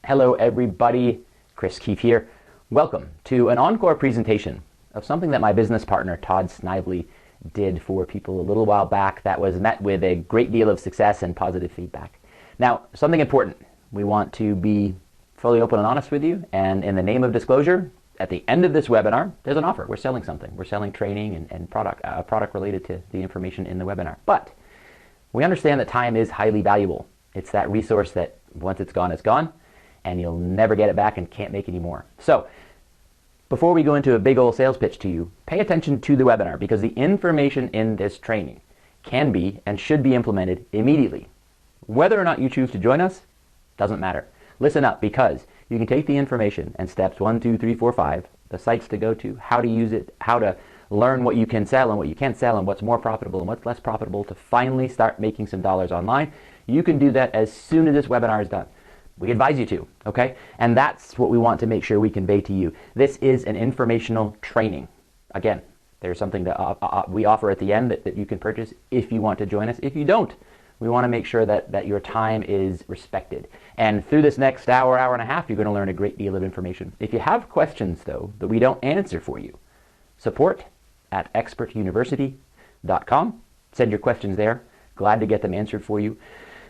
Hello everybody, Chris Keefe here. Welcome to an encore presentation of something that my business partner Todd Snively did for people a little while back that was met with a great deal of success and positive feedback. Now, something important. We want to be fully open and honest with you, and in the name of disclosure, at the end of this webinar, there's an offer. We're selling something. We're selling training and a product related to the information in the webinar. But we understand that time is highly valuable. It's that resource that once it's gone, and you'll never get it back and can't make any more. So before we go into a big old sales pitch to you, pay attention to the webinar, because the information in this training can be and should be implemented immediately. Whether or not you choose to join us doesn't matter. Listen up, because you can take the information and steps 1, 2, 3, 4, 5, the sites to go to, how to use it, how to learn what you can sell and what you can't sell and what's more profitable and what's less profitable to finally start making some dollars online. You can do that as soon as this webinar is done. We advise you to, okay? And that's what we want to make sure we convey to you. This is an informational training. Again, there's something that we offer at the end that you can purchase if you want to join us. If you don't, we want to make sure that your time is respected. And through this next hour and a half, you're going to learn a great deal of information. If you have questions, though, that we don't answer for you, support@expertuniversity.com. Send your questions there. Glad to get them answered for you.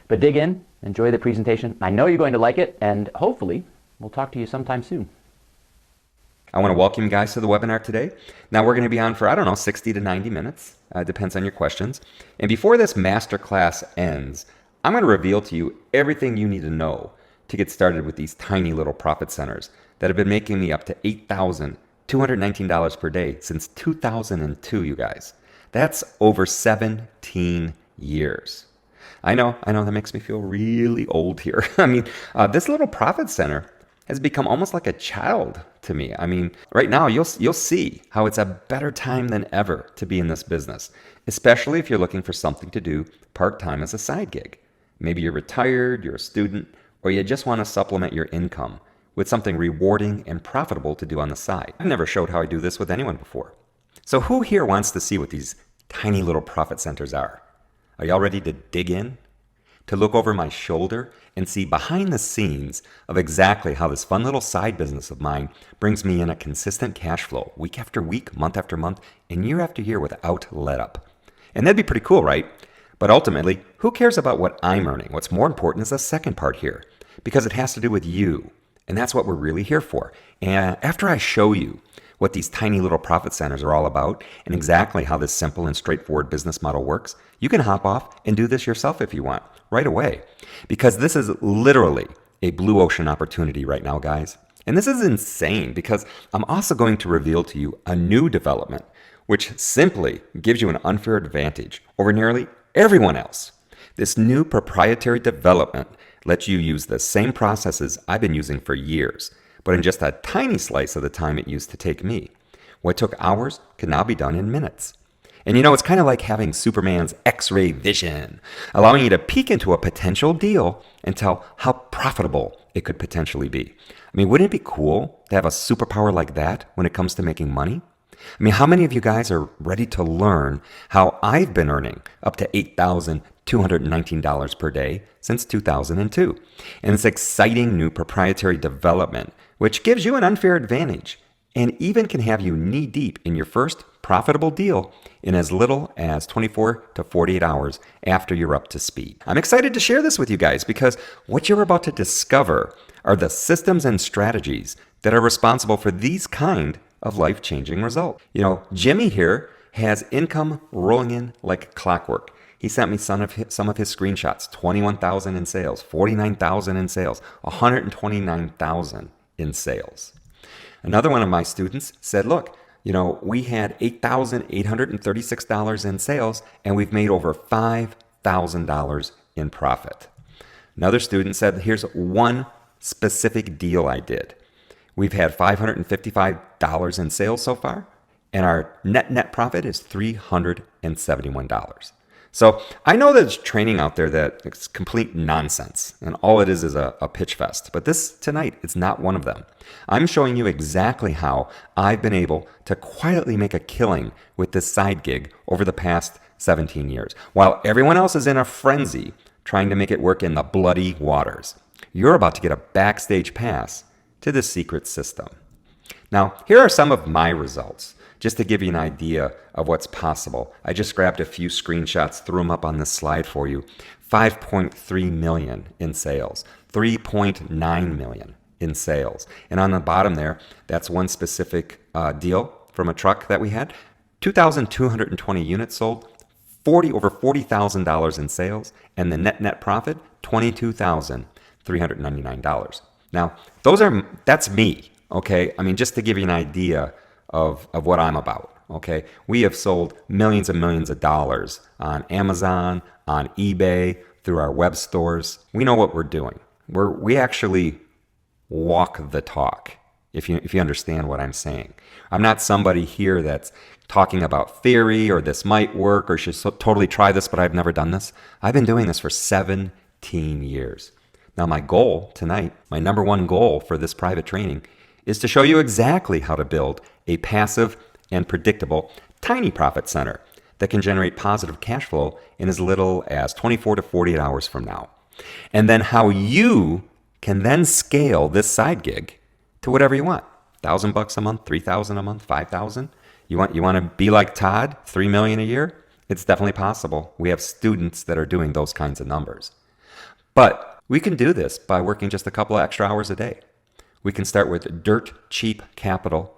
But dig in, enjoy the presentation. I know you're going to like it, and hopefully we'll talk to you sometime soon. I want to welcome you guys to the webinar today. Now we're going to be on for, 60 to 90 minutes. Depends on your questions. And before this masterclass ends, I'm going to reveal to you everything you need to know to get started with these tiny little profit centers that have been making me up to $8,219 per day since 2002, you guys. That's over 17 years. I know, that makes me feel really old here. This little profit center has become almost like a child to me. Right now you'll see how it's a better time than ever to be in this business, especially if you're looking for something to do part-time as a side gig. Maybe you're retired, you're a student, or you just want to supplement your income with something rewarding and profitable to do on the side. I've never showed how I do this with anyone before. So who here wants to see what these tiny little profit centers are? Are y'all ready to dig in? To look over my shoulder and see behind the scenes of exactly how this fun little side business of mine brings me in a consistent cash flow week after week, month after month, and year after year without let up. And that'd be pretty cool, right? But ultimately, who cares about what I'm earning? What's more important is the second part here, because it has to do with you. And that's what we're really here for. And after I show you what these tiny little profit centers are all about and exactly how this simple and straightforward business model works, you can hop off and do this yourself if you want, right away. Because this is literally a blue ocean opportunity right now, guys. And this is insane, because I'm also going to reveal to you a new development which simply gives you an unfair advantage over nearly everyone else. This new proprietary development lets you use the same processes I've been using for years, but in just a tiny slice of the time it used to take me. What took hours can now be done in minutes. And it's kind of like having Superman's X-ray vision, allowing you to peek into a potential deal and tell how profitable it could potentially be. Wouldn't it be cool to have a superpower like that when it comes to making money? How many of you guys are ready to learn how I've been earning up to $8,219 per day since 2002? And this exciting new proprietary development, which gives you an unfair advantage and even can have you knee-deep in your first profitable deal in as little as 24 to 48 hours after you're up to speed. I'm excited to share this with you guys, because what you're about to discover are the systems and strategies that are responsible for these kind of life-changing results. Jimmy here has income rolling in like clockwork. He sent me some of his screenshots: 21,000 in sales, 49,000 in sales, 129,000 in sales. Another one of my students said, look, we had $8,836 in sales, and we've made over $5,000 in profit. Another student said, here's one specific deal I did. We've had $555 in sales so far, and our net profit is $371. So I know there's training out there that it's complete nonsense, and all it is a pitch fest. But this tonight is not one of them. I'm showing you exactly how I've been able to quietly make a killing with this side gig over the past 17 years, while everyone else is in a frenzy trying to make it work in the bloody waters. you're about to get a backstage pass to the secret system. Now, here are some of my results, just to give you an idea of what's possible. I just grabbed a few screenshots, threw them up on this slide for you. 5.3 million in sales, 3.9 million in sales. And on the bottom there, that's one specific deal from a truck that we had. 2,220 units sold, over $40,000 in sales, and the net profit, $22,399. Now, that's me, okay? I mean, just to give you an idea of what I'm about, okay? We have sold millions and millions of dollars on Amazon, on eBay, through our web stores. We know what we're doing. We actually walk the talk, if you understand what I'm saying. I'm not somebody here that's talking about theory or this might work or should totally try this, but I've never done this. I've been doing this for 17 years. Now, my goal tonight, my number one goal for this private training, is to show you exactly how to build a passive and predictable tiny profit center that can generate positive cash flow in as little as 24 to 48 hours from now. And then how you can then scale this side gig to whatever you want. $1,000 a month, $3,000 a month, $5,000. You want to be like Todd, $3 million a year? It's definitely possible. We have students that are doing those kinds of numbers. But we can do this by working just a couple of extra hours a day. We can start with dirt cheap capital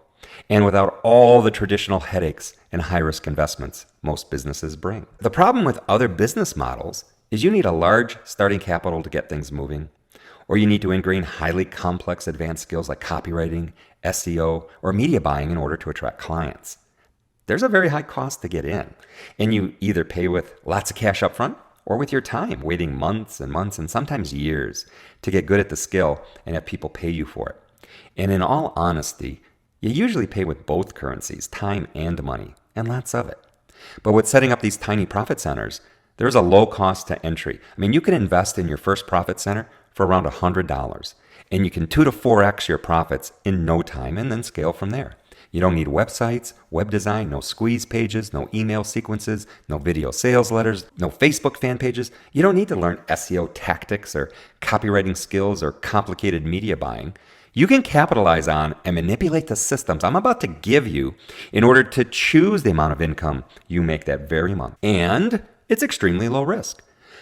and without all the traditional headaches and high-risk investments most businesses bring. The problem with other business models is you need a large starting capital to get things moving, or you need to ingrain highly complex advanced skills like copywriting, SEO, or media buying in order to attract clients. There's a very high cost to get in, and you either pay with lots of cash up front or with your time, waiting months and months and sometimes years to get good at the skill and have people pay you for it. And in all honesty, you usually pay with both currencies, time and money, and lots of it. But with setting up these tiny profit centers, there's a low cost to entry. I mean, you can invest in your first profit center for around $100, and you can 2 to 4x your profits in no time and then scale from there. You don't need websites, web design, no squeeze pages, no email sequences, no video sales letters, no Facebook fan pages. You don't need to learn SEO tactics or copywriting skills or complicated media buying. You can capitalize on and manipulate the systems I'm about to give you in order to choose the amount of income you make that very month. And it's extremely low risk.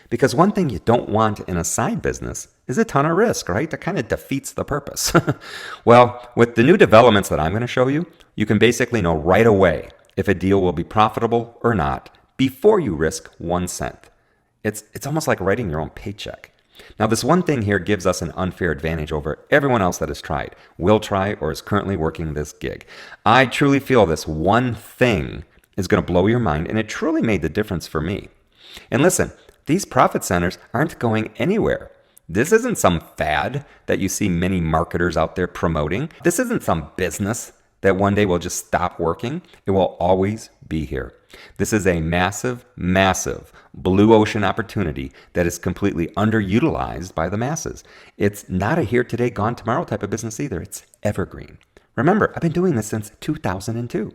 Because one thing you don't want in a side business is a ton of risk, right? That kind of defeats the purpose. Well, with the new developments that I'm going to show you, you can basically know right away if a deal will be profitable or not before you risk 1 cent. It's almost like writing your own paycheck. Now, this one thing here gives us an unfair advantage over everyone else that has tried, will try, or is currently working this gig. I truly feel this one thing is going to blow your mind, and it truly made the difference for me. And listen, these profit centers aren't going anywhere. This isn't some fad that you see many marketers out there promoting. This isn't some business that one day will just stop working. It will always be here. This is a massive, massive blue ocean opportunity that is completely underutilized by the masses. It's not a here today, gone tomorrow type of business either. It's evergreen. Remember, I've been doing this since 2002.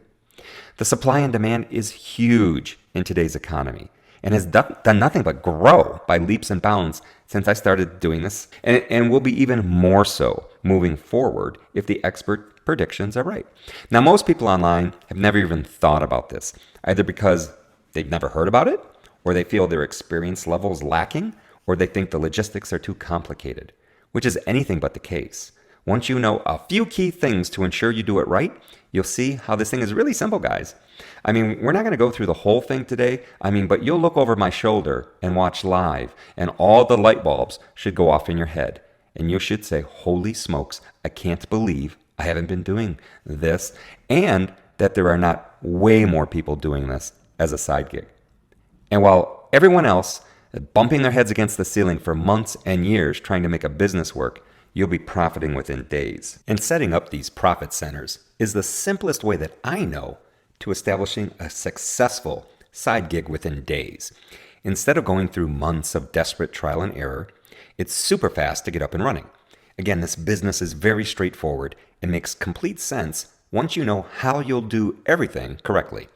The supply and demand is huge in today's economy and has done nothing but grow by leaps and bounds since I started doing this, and will be even more so moving forward if the expert predictions are right. Now, most people online have never even thought about this, either because they've never heard about it, or they feel their experience level is lacking, or they think the logistics are too complicated, which is anything but the case. Once you know a few key things to ensure you do it right, you'll see how this thing is really simple, guys. I mean, we're not going to go through the whole thing today. But you'll look over my shoulder and watch live, and all the light bulbs should go off in your head. And you should say, holy smokes, I can't believe I haven't been doing this, and that there are not way more people doing this as a side gig. And while everyone else is bumping their heads against the ceiling for months and years trying to make a business work, you'll be profiting within days. And setting up these profit centers is the simplest way that I know to establishing a successful side gig within days. Instead of going through months of desperate trial and error, it's super fast to get up and running. Again, this business is very straightforward and makes complete sense once you know how you'll do everything correctly.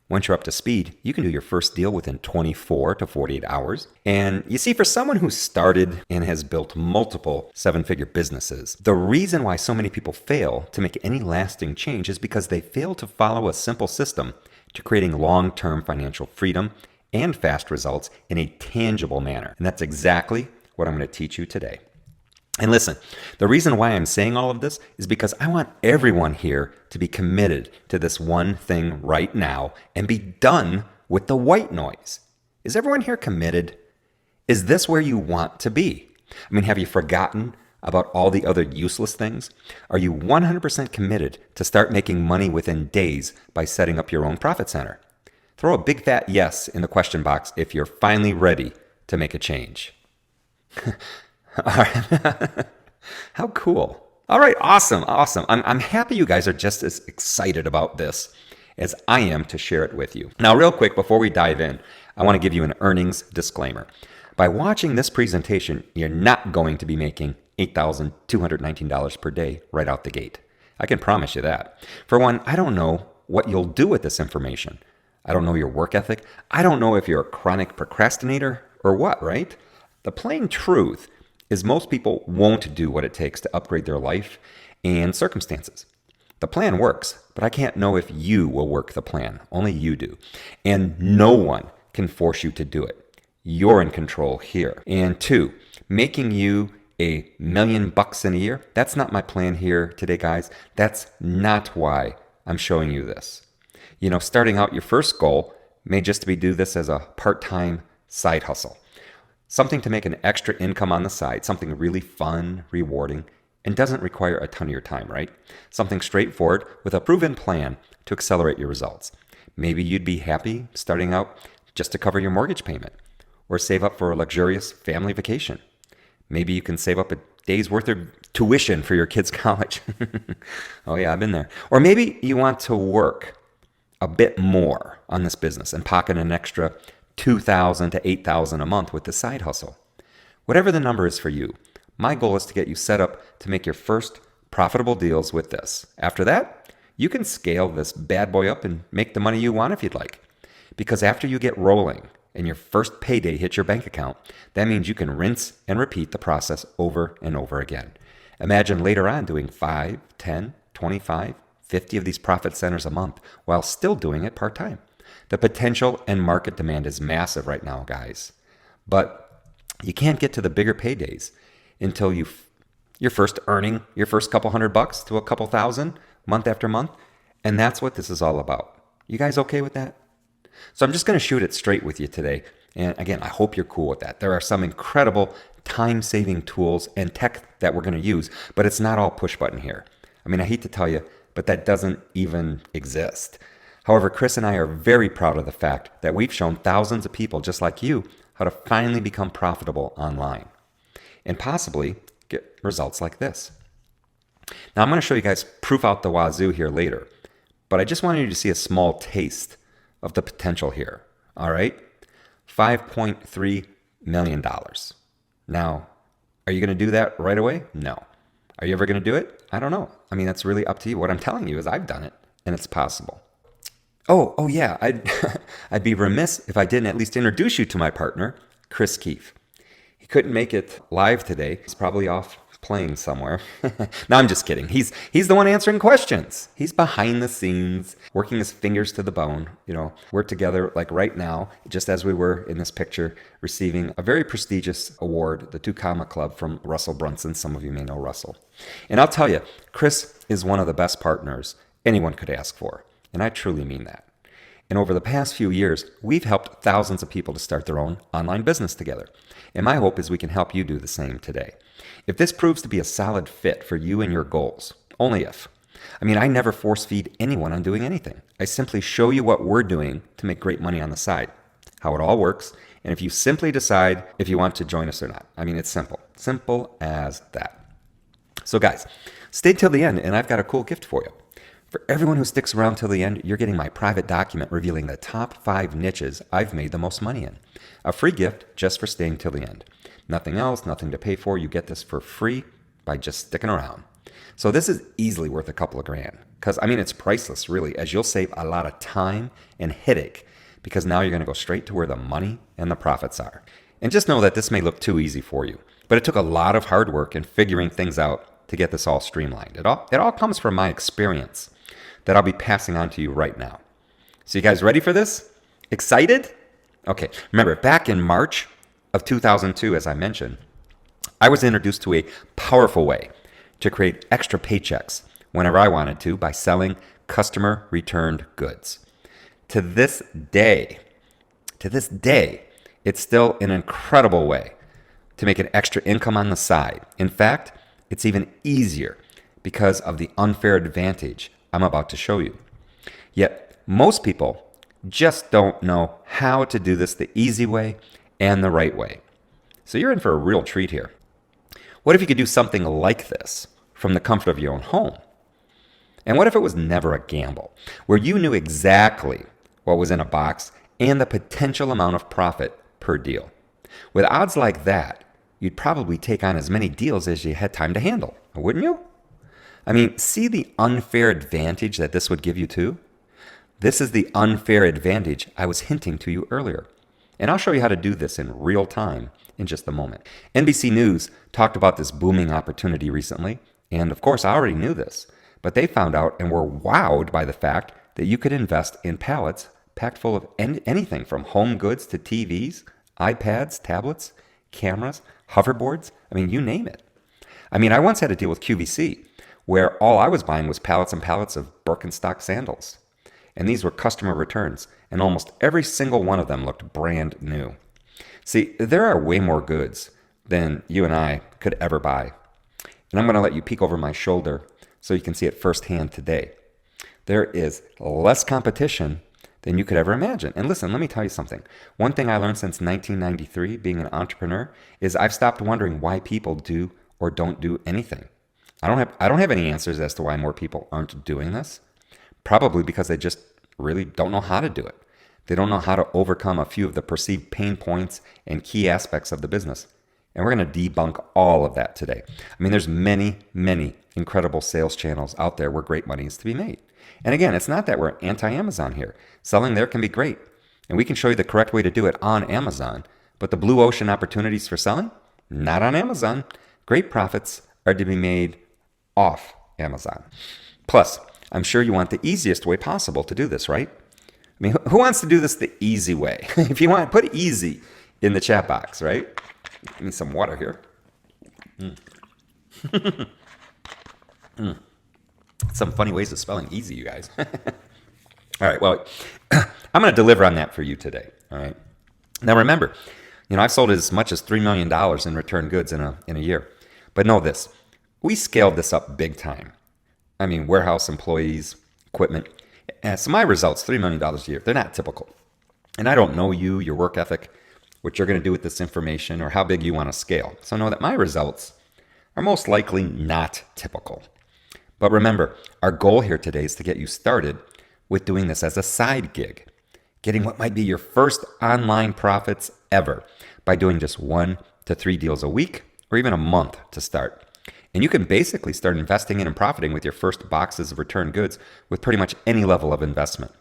Once you're up to speed, you can do your first deal within 24 to 48 hours. And you see, for someone who started and has built multiple seven-figure businesses, the reason why so many people fail to make any lasting change is because they fail to follow a simple system to creating long-term financial freedom and fast results in a tangible manner. And that's exactly what I'm going to teach you today. And listen, the reason why I'm saying all of this is because I want everyone here to be committed to this one thing right now and be done with the white noise. Is everyone here committed? Is this where you want to be? I mean, have you forgotten about all the other useless things? Are you 100% committed to start making money within days by setting up your own profit center? Throw a big fat yes in the question box if you're finally ready to make a change. All right. How cool. All right, awesome. I'm happy you guys are just as excited about this as I am to share it with you. Now, real quick, before we dive in, I want to give you an earnings disclaimer. By watching this presentation, you're not going to be making $8,219 per day right out the gate. I can promise you that. For one, I don't know what you'll do with this information. I don't know your work ethic. I don't know if you're a chronic procrastinator or what, right? The plain truth is most people won't do what it takes to upgrade their life and circumstances. The plan works, but I can't know if you will work the plan. Only you do. And no one can force you to do it. You're in control here. And two, making you $1 million in a year, that's not my plan here today, guys. That's not why I'm showing you this. You know, starting out, your first goal may just be do this as a part-time side hustle. Something to make an extra income on the side, something really fun, rewarding, and doesn't require a ton of your time, right? Something straightforward with a proven plan to accelerate your results. Maybe you'd be happy starting out just to cover your mortgage payment or save up for a luxurious family vacation. Maybe you can save up a day's worth of tuition for your kids' college. Oh yeah, I've been there. Or maybe you want to work a bit more on this business and pocket an extra $2,000 to $8,000 a month with the side hustle. Whatever the number is for you, my goal is to get you set up to make your first profitable deals with this. After that, you can scale this bad boy up and make the money you want if you'd like. Because after you get rolling and your first payday hits your bank account, that means you can rinse and repeat the process over and over again. Imagine later on doing 5, 10, 25, 50 of these profit centers a month while still doing it part-time. The potential and market demand is massive right now, guys. But you can't get to the bigger paydays until you're first earning your first couple $100 to a couple thousand month after month. And that's what this is all about. You guys okay with that? So I'm just going to shoot it straight with you today. And again, I hope you're cool with that. There are some incredible time-saving tools and tech that we're going to use, but it's not all push button here. I mean, I hate to tell you, but that doesn't even exist. However, Chris and I are very proud of the fact that we've shown thousands of people just like you how to finally become profitable online and possibly get results like this. Now, I'm going to show you guys proof out the wazoo here later, but I just wanted you to see a small taste of the potential here. All right? $5.3 million. Now, are you going to do that right away? No. Are you ever going to do it? I don't know. I mean, that's really up to you. What I'm telling you is I've done it, and it's possible. Oh yeah, I'd be remiss if I didn't at least introduce you to my partner, Chris Keefe. He couldn't make it live today. He's probably off playing somewhere. No, I'm just kidding. He's the one answering questions. He's behind the scenes, working his fingers to the bone. You know, we're together like right now, just as we were in this picture, receiving a very prestigious award, the 2 Comma Club from Russell Brunson. Some of you may know Russell. And I'll tell you, Chris is one of the best partners anyone could ask for. And I truly mean that. And over the past few years, we've helped thousands of people to start their own online business together. And my hope is we can help you do the same today. If this proves to be a solid fit for you and your goals, only if. I mean, I never force feed anyone on doing anything. I simply show you what we're doing to make great money on the side, how it all works, and if you simply decide if you want to join us or not. I mean, it's simple. Simple as that. So guys, stay till the end and I've got a cool gift for you. For everyone who sticks around till the end, you're getting my private document revealing the top 5 niches I've made the most money in. A free gift just for staying till the end. Nothing else, nothing to pay for. You get this for free by just sticking around. So this is easily worth a couple of grand because, I mean, it's priceless, really, as you'll save a lot of time and headache because now you're going to go straight to where the money and the profits are. And just know that this may look too easy for you, but it took a lot of hard work in figuring things out to get this all streamlined. It all comes from my experience that I'll be passing on to you right now. So you guys ready for this? Excited? Okay, remember back in March of 2002, as I mentioned, I was introduced to a powerful way to create extra paychecks whenever I wanted to by selling customer returned goods. To this day, it's still an incredible way to make an extra income on the side. In fact, it's even easier because of the unfair advantage I'm about to show you. Yet, most people just don't know how to do this the easy way and the right way. So you're in for a real treat here. What if you could do something like this from the comfort of your own home? And what if it was never a gamble, where you knew exactly what was in a box and the potential amount of profit per deal? With odds like that, you'd probably take on as many deals as you had time to handle, wouldn't you? I mean, see the unfair advantage that this would give you too? This is the unfair advantage I was hinting to you earlier. And I'll show you how to do this in real time in just a moment. NBC News talked about this booming opportunity recently, and of course I already knew this, but they found out and were wowed by the fact that you could invest in pallets packed full of anything from home goods to TVs, iPads, tablets, cameras, hoverboards, I mean, you name it. I mean, I once had a deal with QVC where all I was buying was pallets and pallets of Birkenstock sandals. And these were customer returns, and almost every single one of them looked brand new. See, there are way more goods than you and I could ever buy. And I'm going to let you peek over my shoulder so you can see it firsthand today. There is less competition than you could ever imagine. And listen, let me tell you something. One thing I learned since 1993, being an entrepreneur, is I've stopped wondering why people do or don't do anything. I don't have any answers as to why more people aren't doing this. Probably because they just really don't know how to do it. They don't know how to overcome a few of the perceived pain points and key aspects of the business. And we're going to debunk all of that today. I mean, there's many, many incredible sales channels out there where great money is to be made. And again, it's not that we're anti-Amazon here. Selling there can be great. And we can show you the correct way to do it on Amazon. But the blue ocean opportunities for selling, not on Amazon. Great profits are to be made off Amazon. Plus, I'm sure you want the easiest way possible to do this, right? I mean, who wants to do this the easy way? If you want, put easy in the chat box, right? Give me some water here. Some funny ways of spelling easy, you guys. All right, well, I'm going to deliver on that for you today, all right? Now remember, I've sold as much as $3 million in returned goods in a year. But know this, we scaled this up big time. I mean, warehouse employees, equipment. So my results, $3 million a year, they're not typical. And I don't know you, your work ethic, what you're going to do with this information, or how big you want to scale. So know that my results are most likely not typical. But remember, our goal here today is to get you started with doing this as a side gig, getting what might be your first online profits ever by doing just 1 to 3 deals a week or even a month to start. And you can basically start investing in and profiting with your first boxes of returned goods with pretty much any level of investment.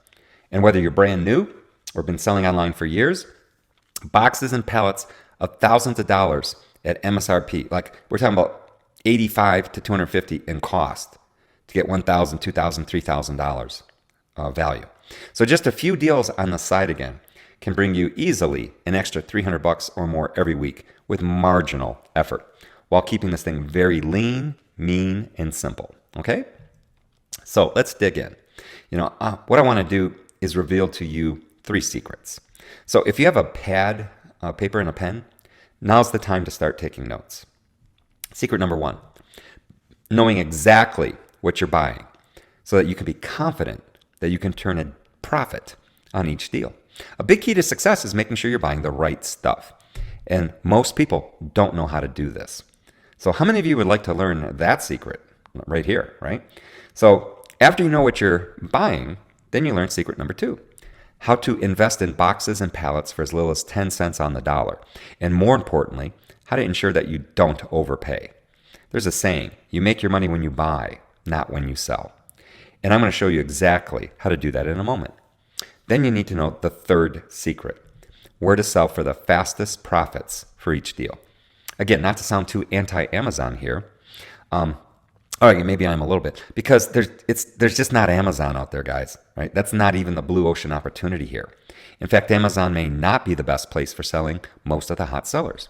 And whether you're brand new or been selling online for years, boxes and pallets of thousands of dollars at MSRP, like we're talking about $85 to $250 in cost to get $1,000, $2,000, $3,000 value. So just a few deals on the side again can bring you easily an extra $300 or more every week with marginal effort, while keeping this thing very lean, mean, and simple, okay? So let's dig in. What I want to do is reveal to you 3 secrets. So if you have a pad, paper, and a pen, now's the time to start taking notes. Secret number 1, knowing exactly what you're buying so that you can be confident that you can turn a profit on each deal. A big key to success is making sure you're buying the right stuff. And most people don't know how to do this. So how many of you would like to learn that secret right here, right? So after you know what you're buying, then you learn secret number 2, how to invest in boxes and pallets for as little as 10 cents on the dollar. And more importantly, how to ensure that you don't overpay. There's a saying, you make your money when you buy, not when you sell. And I'm going to show you exactly how to do that in a moment. Then you need to know the third secret, where to sell for the fastest profits for each deal. Again, not to sound too anti-Amazon here. All right, maybe I'm a little bit, because there's just not Amazon out there, guys, right? That's not even the blue ocean opportunity here. In fact, Amazon may not be the best place for selling most of the hot sellers.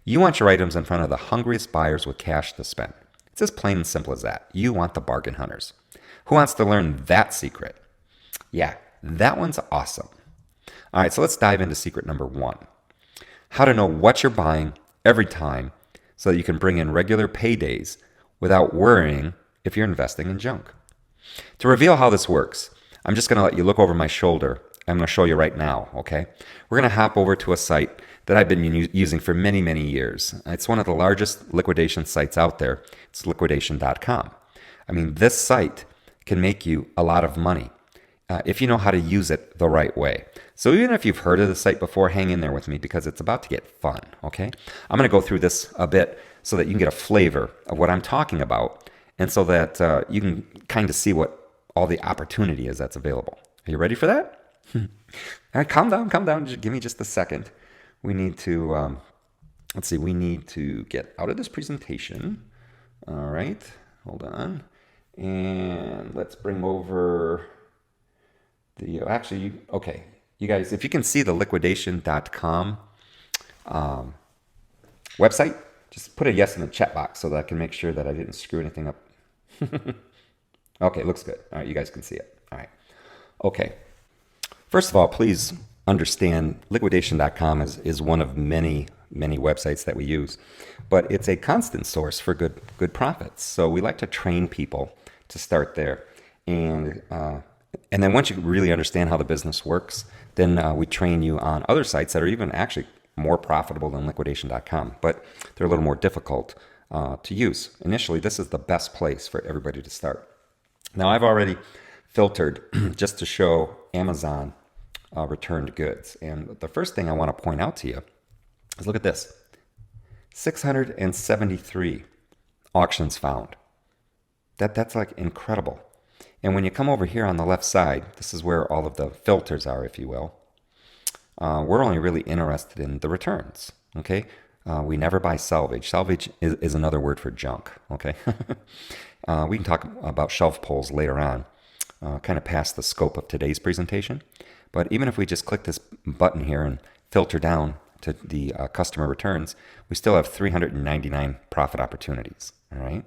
You want your items in front of the hungriest buyers with cash to spend. It's as plain and simple as that. You want the bargain hunters. Who wants to learn that secret? Yeah, that one's awesome. All right, so let's dive into secret number 1. How to know what you're buying every time so that you can bring in regular paydays without worrying if you're investing in junk. To reveal how this works, I'm just going to let you look over my shoulder. I'm going to show you right now, okay? We're going to hop over to a site that I've been using for many, many years. It's one of the largest liquidation sites out there. It's liquidation.com. I mean, this site can make you a lot of money if you know how to use it the right way. So even if you've heard of the site before, hang in there with me because it's about to get fun, okay? I'm going to go through this a bit so that you can get a flavor of what I'm talking about and so that you can kind of see what all the opportunity is that's available. Are you ready for that? All right, calm down. Just give me just a second. We need to, we need to get out of this presentation. All right, hold on. And let's bring over the, okay. You guys, if you can see the liquidation.com website, just put a yes in the chat box so that I can make sure that I didn't screw anything up. Okay, looks good. All right, you guys can see it. All right. Okay. First of all, please understand liquidation.com is one of many websites that we use, but it's a constant source for good profits. So we like to train people to start there. And then once you really understand how the business works, then we train you on other sites that are even actually more profitable than liquidation.com, but they're a little more difficult to use. Initially, this is the best place for everybody to start. Now, I've already filtered just to show Amazon returned goods. And the first thing I want to point out to you is look at this. 673 auctions found. That's like incredible. And when you come over here on the left side, this is where all of the filters are, if you will. We're only really interested in the returns, okay? We never buy salvage. Salvage is another word for junk, okay? We can talk about shelf polls later on, kind of past the scope of today's presentation. But even if we just click this button here and filter down to the customer returns, we still have 399 profit opportunities, all right?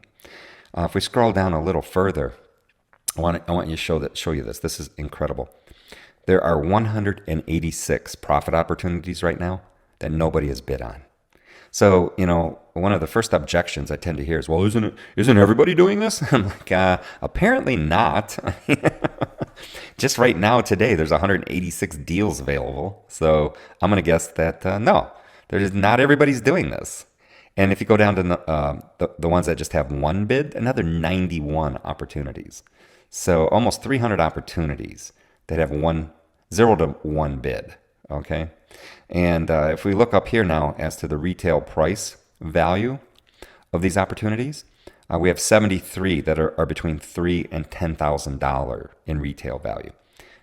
If we scroll down a little further, I want you to show you this. This is incredible. There are 186 profit opportunities right now that nobody has bid on. So, one of the first objections I tend to hear is, well, isn't everybody doing this? I'm like, apparently not. Just right now today, there's 186 deals available. So I'm going to guess that no, not everybody's doing this. And if you go down to the ones that just have one bid, another 91 opportunities. So almost 300 opportunities that have 0 to 1 bid, okay? And if we look up here now as to the retail price value of these opportunities, we have 73 that are between $3,000 and $10,000 in retail value.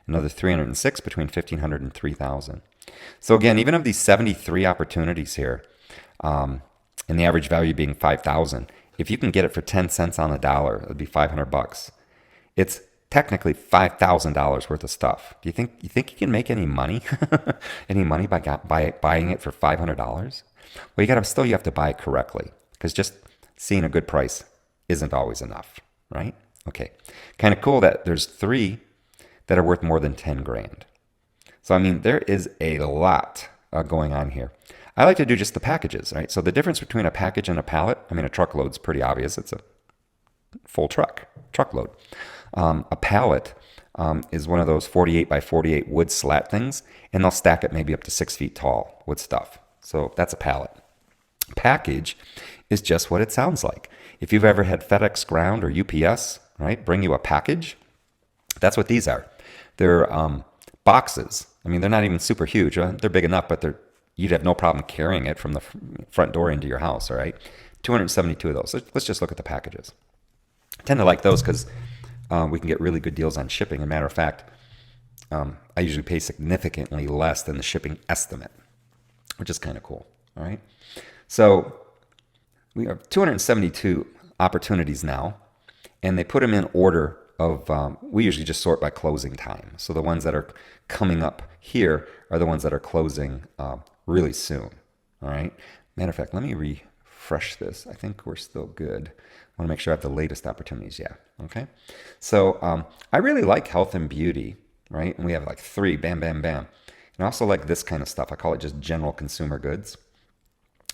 Another 306 between $1,500 and $3,000. So again, even of these 73 opportunities here, and the average value being $5,000, if you can get it for 10 cents on the dollar, it would be $500. It's technically $5,000 worth of stuff. Do you think you can make any money, by buying it for $500? Well, you have to buy it correctly, because just seeing a good price isn't always enough, right? Okay, kind of cool that there's 3 that are worth more than 10 grand. So I mean, there is a lot going on here. I like to do just the packages, right? So the difference between a package and a pallet, I mean, a truckload's pretty obvious. It's a full truckload. A pallet is one of those 48 by 48 wood slat things, and they'll stack it maybe up to 6 feet tall with stuff. So that's a pallet. Package is just what it sounds like. If you've ever had FedEx Ground or UPS, right, bring you a package, that's what these are. They're boxes. I mean, they're not even super huge. They're big enough, but you'd have no problem carrying it from the front door into your house, all right? 272 of those. Let's just look at the packages. I tend to like those because we can get really good deals on shipping. As a matter of fact, I usually pay significantly less than the shipping estimate, which is kind of cool. All right. So we have 272 opportunities now, and they put them in order of, we usually just sort by closing time. So the ones that are coming up here are the ones that are closing really soon. All right. Matter of fact, let me refresh this. I think we're still good. I want to make sure I have the latest opportunities. Yeah. Okay. So I really like health and beauty, right? And we have like 3, bam, bam, bam. And I also like this kind of stuff. I call it just general consumer goods.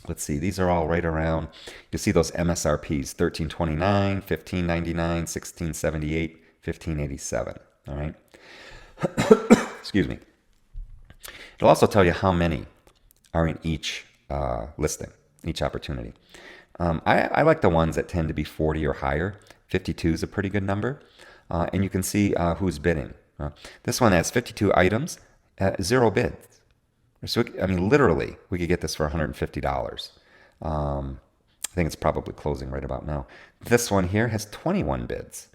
Let's see, these are all right around, you see those MSRPs, $13.29, $15.99, $16.78, $15.87, all right? Excuse me. It'll also tell you how many are in each listing, each opportunity. I like the ones that tend to be 40 or higher. 52 is a pretty good number. And you can see who's bidding. This one has 52 items, 0 bids. So, I mean, literally, we could get this for $150. I think it's probably closing right about now. This one here has 21 bids.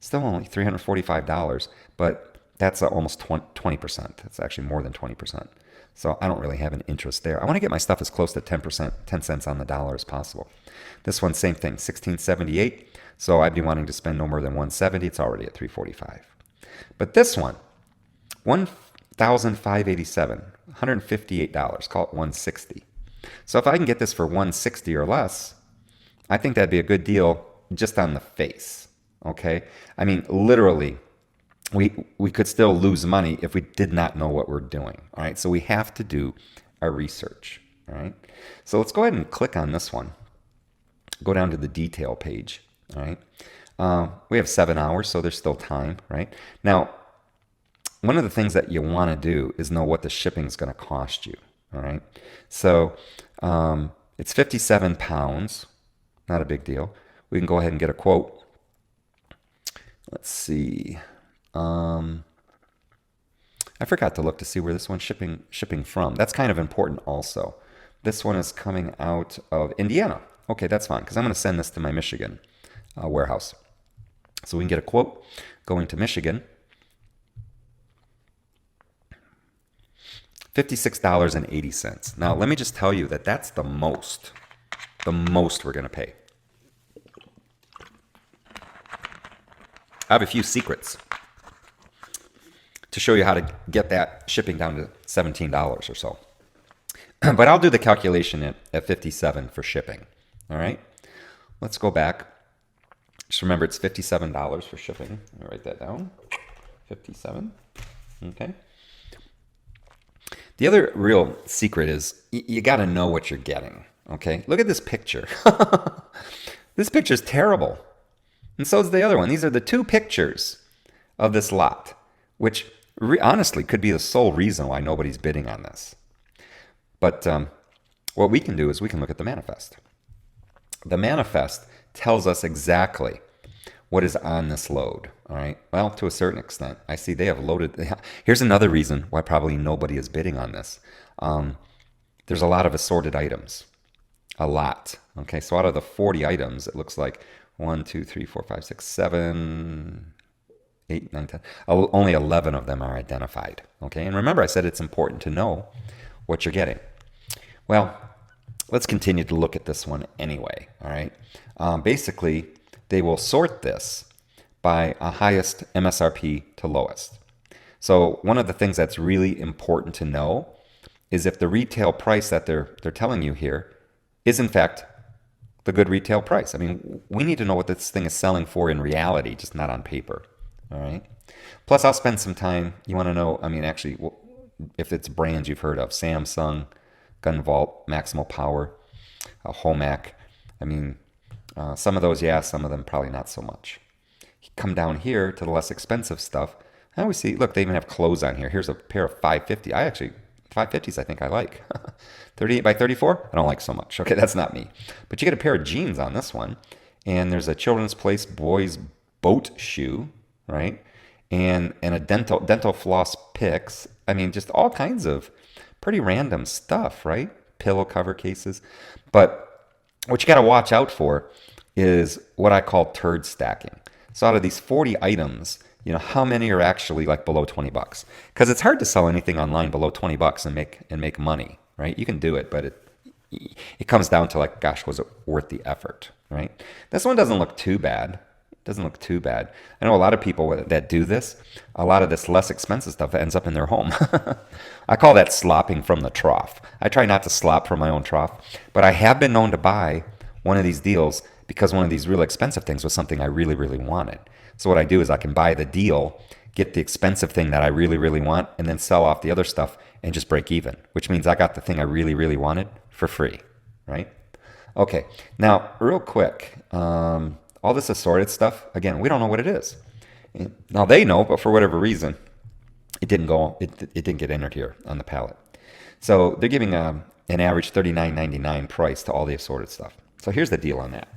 Still only $345, but that's almost 20%. That's actually more than 20%. So I don't really have an interest there. I want to get my stuff as close to 10%, 10 cents on the dollar as possible. This one, same thing, $16.78. So I'd be wanting to spend no more than $170. It's already at $345. But this one, $1,587, $158, call it $160. So if I can get this for $160 or less, I think that'd be a good deal just on the face, okay? I mean, literally, we could still lose money if we did not know what we're doing, all right? So we have to do our research, all right? So let's go ahead and click on this one. Go down to the detail page, all right? We have 7 hours, so there's still time, right? Now, one of the things that you want to do is know what the shipping is going to cost you, all right? So it's 57 pounds, not a big deal. We can go ahead and get a quote. Let's see. I forgot to look to see where this one's shipping from. That's kind of important also. This one is coming out of Indiana. Okay, that's fine, because I'm going to send this to my Michigan warehouse. So we can get a quote going to Michigan. $56.80. Now, let me just tell you that that's the most we're going to pay. I have a few secrets to show you how to get that shipping down to $17 or so. But I'll do the calculation at $57 for shipping. All right. Let's go back. Just remember it's $57 for shipping. Let me write that down. 57. Okay. The other real secret is you got to know what you're getting. Okay. Look at this picture. This picture is terrible. And so is the other one. These are the 2 pictures of this lot, which honestly could be the sole reason why nobody's bidding on this. But what we can do is we can look at the manifest. The manifest tells us exactly what is on this load. All right. Well, to a certain extent, I see they have loaded. Here's another reason why probably nobody is bidding on this. There's a lot of assorted items. A lot. Okay. So out of the 40 items, it looks like 1, 2, 3, 4, 5, 6, 7, 8, 9, 10. Only 11 of them are identified. Okay. And remember, I said it's important to know what you're getting. Well, let's continue to look at this one anyway. All right. Basically, they will sort this by a highest MSRP to lowest. So one of the things that's really important to know is if the retail price that they're telling you here is in fact the good retail price. I mean, we need to know what this thing is selling for in reality, just not on paper. All right. Plus, I'll spend some time. You want to know, I mean, actually, if it's brands you've heard of, Samsung, Gunvolt, Maximal Power, Homac. I mean, some of those, yeah, some of them probably not so much. Come down here to the less expensive stuff. I always see, look, they even have clothes on here. Here's a pair of 550. 550s I think I like. 38 by 34? I don't like so much. Okay, that's not me. But you get a pair of jeans on this one. And there's a Children's Place boys boat shoe, right? And a dental floss picks. I mean, just all kinds of pretty random stuff, right? Pillow cover cases. But What you got to watch out for is what I call turd stacking. So out of these 40 items, how many are actually like below 20 bucks? Because it's hard to sell anything online below 20 bucks and make money, right? You can do it, but it comes down to like, gosh, was it worth the effort, right? This one doesn't look too bad. It doesn't look too bad. I know a lot of people that do this. A lot of this less expensive stuff ends up in their home. I call that slopping from the trough. I try not to slop from my own trough, but I have been known to buy one of these deals because one of these real expensive things was something I really, really wanted. So what I do is I can buy the deal, get the expensive thing that I really, really want, and then sell off the other stuff and just break even, which means I got the thing I really, really wanted for free, right? Okay, now real quick, all this assorted stuff, again, we don't know what it is. Now they know, but for whatever reason, it didn't get entered here on the pallet. So they're giving an average $39.99 price to all the assorted stuff. So here's the deal on that.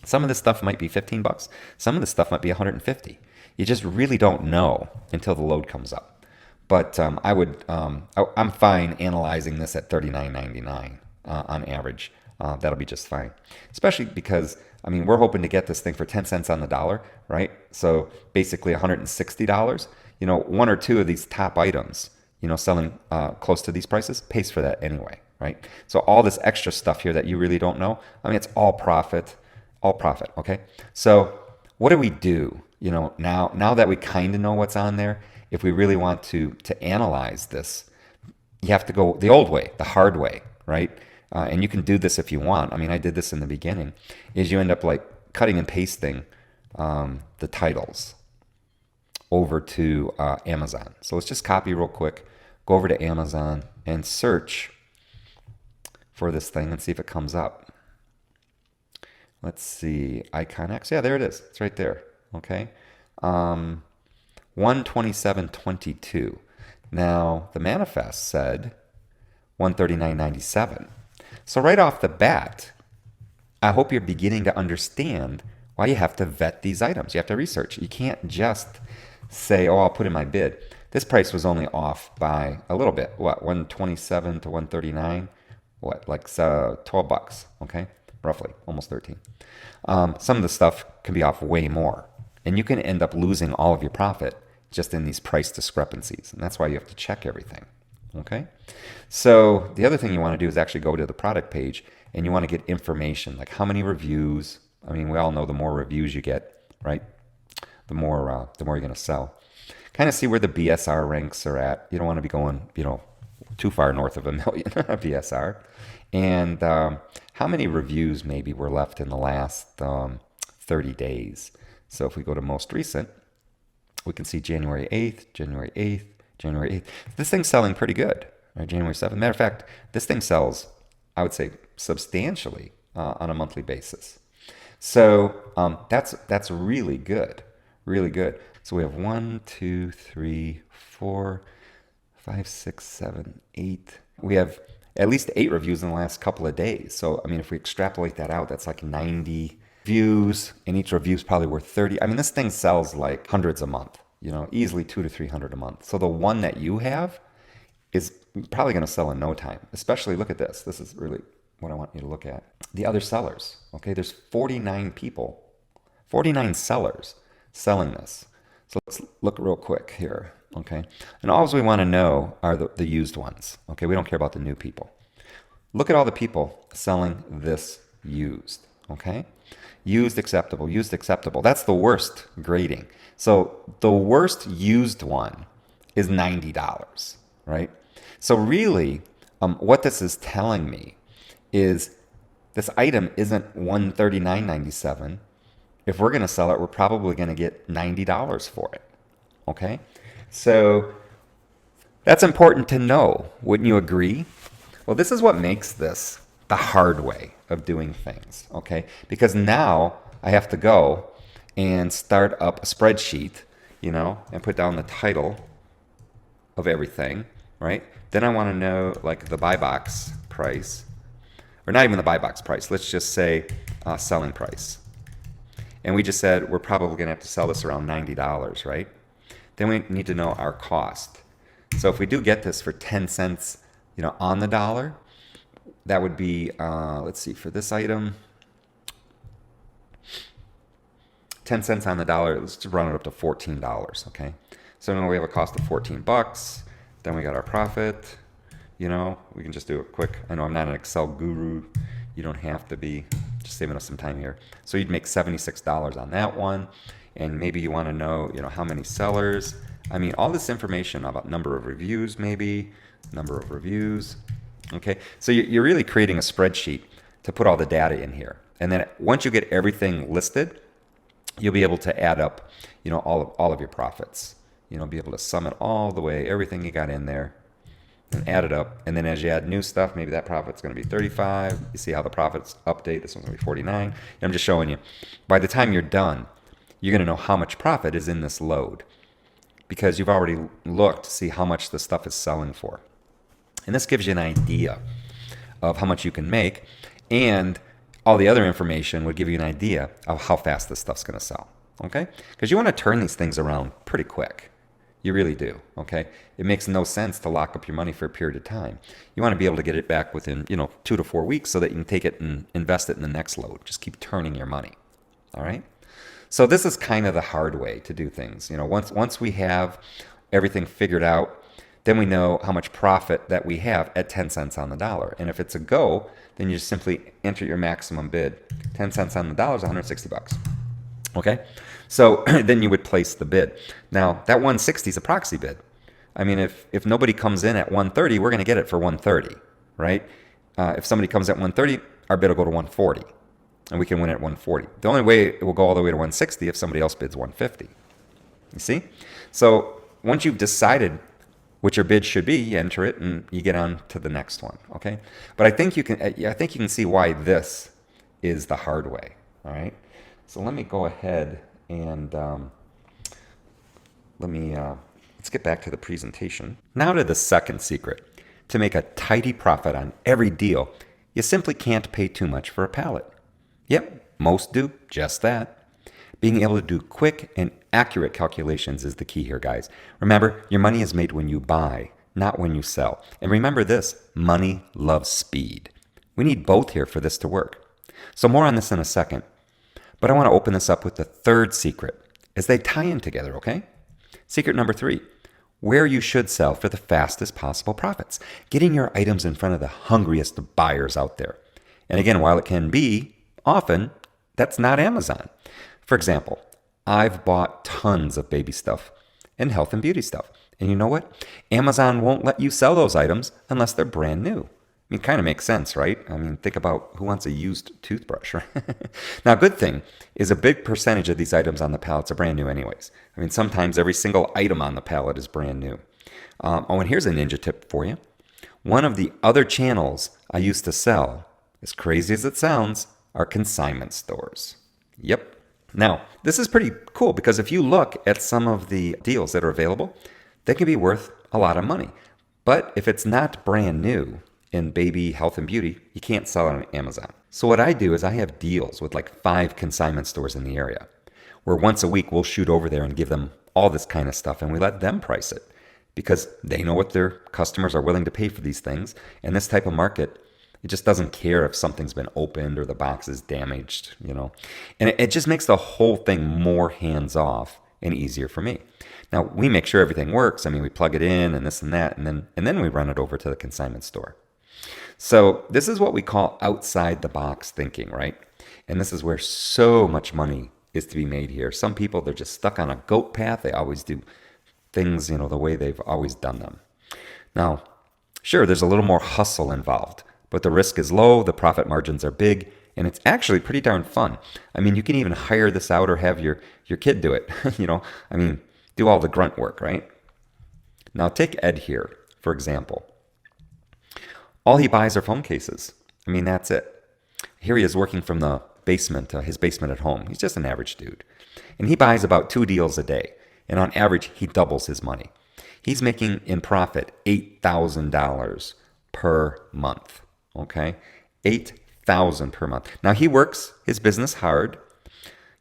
Some of this stuff might be 15 bucks. Some of this stuff might be 150. You just really don't know until the load comes up. But I'm fine analyzing this at $39.99 on average. That'll be just fine. Especially because, we're hoping to get this thing for 10 cents on the dollar, right? So basically $160. One or two of these top items, selling close to these prices pays for that anyway, right? So all this extra stuff here that you really don't know, it's all profit, okay? So what do we do? Now that we kind of know what's on there, if we really want to analyze this, you have to go the old way, the hard way, right? And you can do this if you want. I did this in the beginning, is you end up like cutting and pasting the titles over to Amazon. So let's just copy real quick, go over to Amazon and search for this thing and see if it comes up. Let's see, Icon X. Yeah, there it is. It's right there. Okay. 127.22. Now the manifest said 139.97. So right off the bat, I hope you're beginning to understand why you have to vet these items. You have to research. You can't just say, oh, I'll put in my bid. This price was only off by a little bit. What, 127 to 139? What, like 12 bucks, okay? Roughly, almost 13. Some of the stuff can be off way more. And you can end up losing all of your profit just in these price discrepancies. And that's why you have to check everything, okay? So the other thing you want to do is actually go to the product page and you want to get information, like how many reviews. We all know the more reviews you get, right? The more you're going to sell. Kind of see where the BSR ranks are at. You don't want to be going, too far north of 1 million BSR. And how many reviews maybe were left in the last 30 days. So if we go to most recent, we can see January 8th, January 8th, January 8th. This thing's selling pretty good, right? January 7th. Matter of fact, this thing sells, I would say, substantially on a monthly basis. So that's really good, really good. So we have 1, 2, 3, 4, 5, 6, 7, 8. We have at least 8 reviews in the last couple of days. So, if we extrapolate that out, that's like 90 views, and each review is probably worth 30. This thing sells like hundreds a month, easily 200 to 300 a month. So the one that you have is probably going to sell in no time. Especially, look at this. This is really what I want you to look at. The other sellers, okay? There's 49 people, 49 sellers selling this. So let's look real quick here, okay? And all we want to know are the used ones, okay? We don't care about the new people. Look at all the people selling this used, okay? Used acceptable, used acceptable. That's the worst grading. So the worst used one is $90, right? So really, what this is telling me is this item isn't $139.97. If we're going to sell it, we're probably going to get $90 for it, okay? So that's important to know. Wouldn't you agree? Well, this is what makes this the hard way of doing things, okay? Because now I have to go and start up a spreadsheet, and put down the title of everything, right? Then I want to know like the buy box price, or not even the buy box price. Let's just say selling price. And we just said we're probably going to have to sell this around $90, right? Then we need to know our cost. So if we do get this for 10 cents, on the dollar, that would be, let's see, for this item, 10 cents on the dollar. Let's just run it up to $14, okay? So now we have a cost of 14 bucks. Then we got our profit. You know, we can just do it quick. I know I'm not an Excel guru. You don't have to be. Just saving us some time here. So you'd make $76 on that one. And maybe you want to know, you know, how many sellers. I mean, all this information about number of reviews, maybe, number of reviews. Okay, so you're really creating a spreadsheet to put all the data in here. And then once you get everything listed, you'll be able to add up, you know, all of your profits. You know, be able to sum it all the way, everything you got in there, and add it up. And then as you add new stuff, maybe that profit's going to be 35. You see how the profits update. This one's going to be 49. I'm just showing you. By the time you're done, you're going to know how much profit is in this load because you've already looked to see how much the stuff is selling for. And this gives you an idea of how much you can make, and all the other information would give you an idea of how fast this stuff's going to sell, okay? Because you want to turn these things around pretty quick. You really do, okay? It makes no sense to lock up your money for a period of time. You want to be able to get it back within, 2 to 4 weeks so that you can take it and invest it in the next load. Just keep turning your money, all right? So this is kind of the hard way to do things. Once we have everything figured out, then we know how much profit that we have at 10 cents on the dollar. And if it's a go, then you just simply enter your maximum bid. 10 cents on the dollar is 160 bucks. Okay? So then you would place the bid. Now, that 160 is a proxy bid. I mean, if nobody comes in at 130, we're going to get it for 130, right? If somebody comes at 130, our bid will go to 140, and we can win at 140. The only way it will go all the way to 160 if somebody else bids 150. You see? So once you've decided what your bid should be, you enter it and you get on to the next one, okay? But I think you can see why this is the hard way, all right? So let me go ahead and let's get back to the presentation. Now to the second secret. To make a tidy profit on every deal, you simply can't pay too much for a pallet. Yep, most do just that. Being able to do quick and accurate calculations is the key here, guys. Remember, your money is made when you buy, not when you sell. And remember this, money loves speed. We need both here for this to work. So more on this in a second. But I want to open this up with the third secret as they tie in together, okay? Secret number 3, where you should sell for the fastest possible profits. Getting your items in front of the hungriest buyers out there. And again, while it can be, often, that's not Amazon. For example, I've bought tons of baby stuff and health and beauty stuff. And you know what? Amazon won't let you sell those items unless they're brand new. I mean, it kind of makes sense, right? I mean, think about who wants a used toothbrush, right? Now, good thing is a big percentage of these items on the pallets are brand new anyways. I mean, sometimes every single item on the pallet is brand new. And here's a ninja tip for you. One of the other channels I used to sell, as crazy as it sounds, are consignment stores. Yep. Now, this is pretty cool because if you look at some of the deals that are available, they can be worth a lot of money. But if it's not brand new in baby health and beauty, you can't sell it on Amazon. So what I do is I have deals with like 5 consignment stores in the area where once a week we'll shoot over there and give them all this kind of stuff and we let them price it because they know what their customers are willing to pay for these things. And this type of market, it just doesn't care if something's been opened or the box is damaged, And it just makes the whole thing more hands-off and easier for me. Now, we make sure everything works. I mean, we plug it in and this and that, and then we run it over to the consignment store. So this is what we call outside the box thinking, right? And this is where so much money is to be made here. Some people, they're just stuck on a goat path. They always do things, the way they've always done them. Now, sure, there's a little more hustle involved, but the risk is low, the profit margins are big, and it's actually pretty darn fun. I mean, you can even hire this out or have your kid do it, do all the grunt work, right? Now take Ed here, for example. All he buys are phone cases. I mean, that's it. Here he is working from the basement, his basement at home. He's just an average dude. And he buys about 2 deals a day. And on average, he doubles his money. He's making in profit $8,000 per month. Okay, $8,000 per month. Now he works his business hard,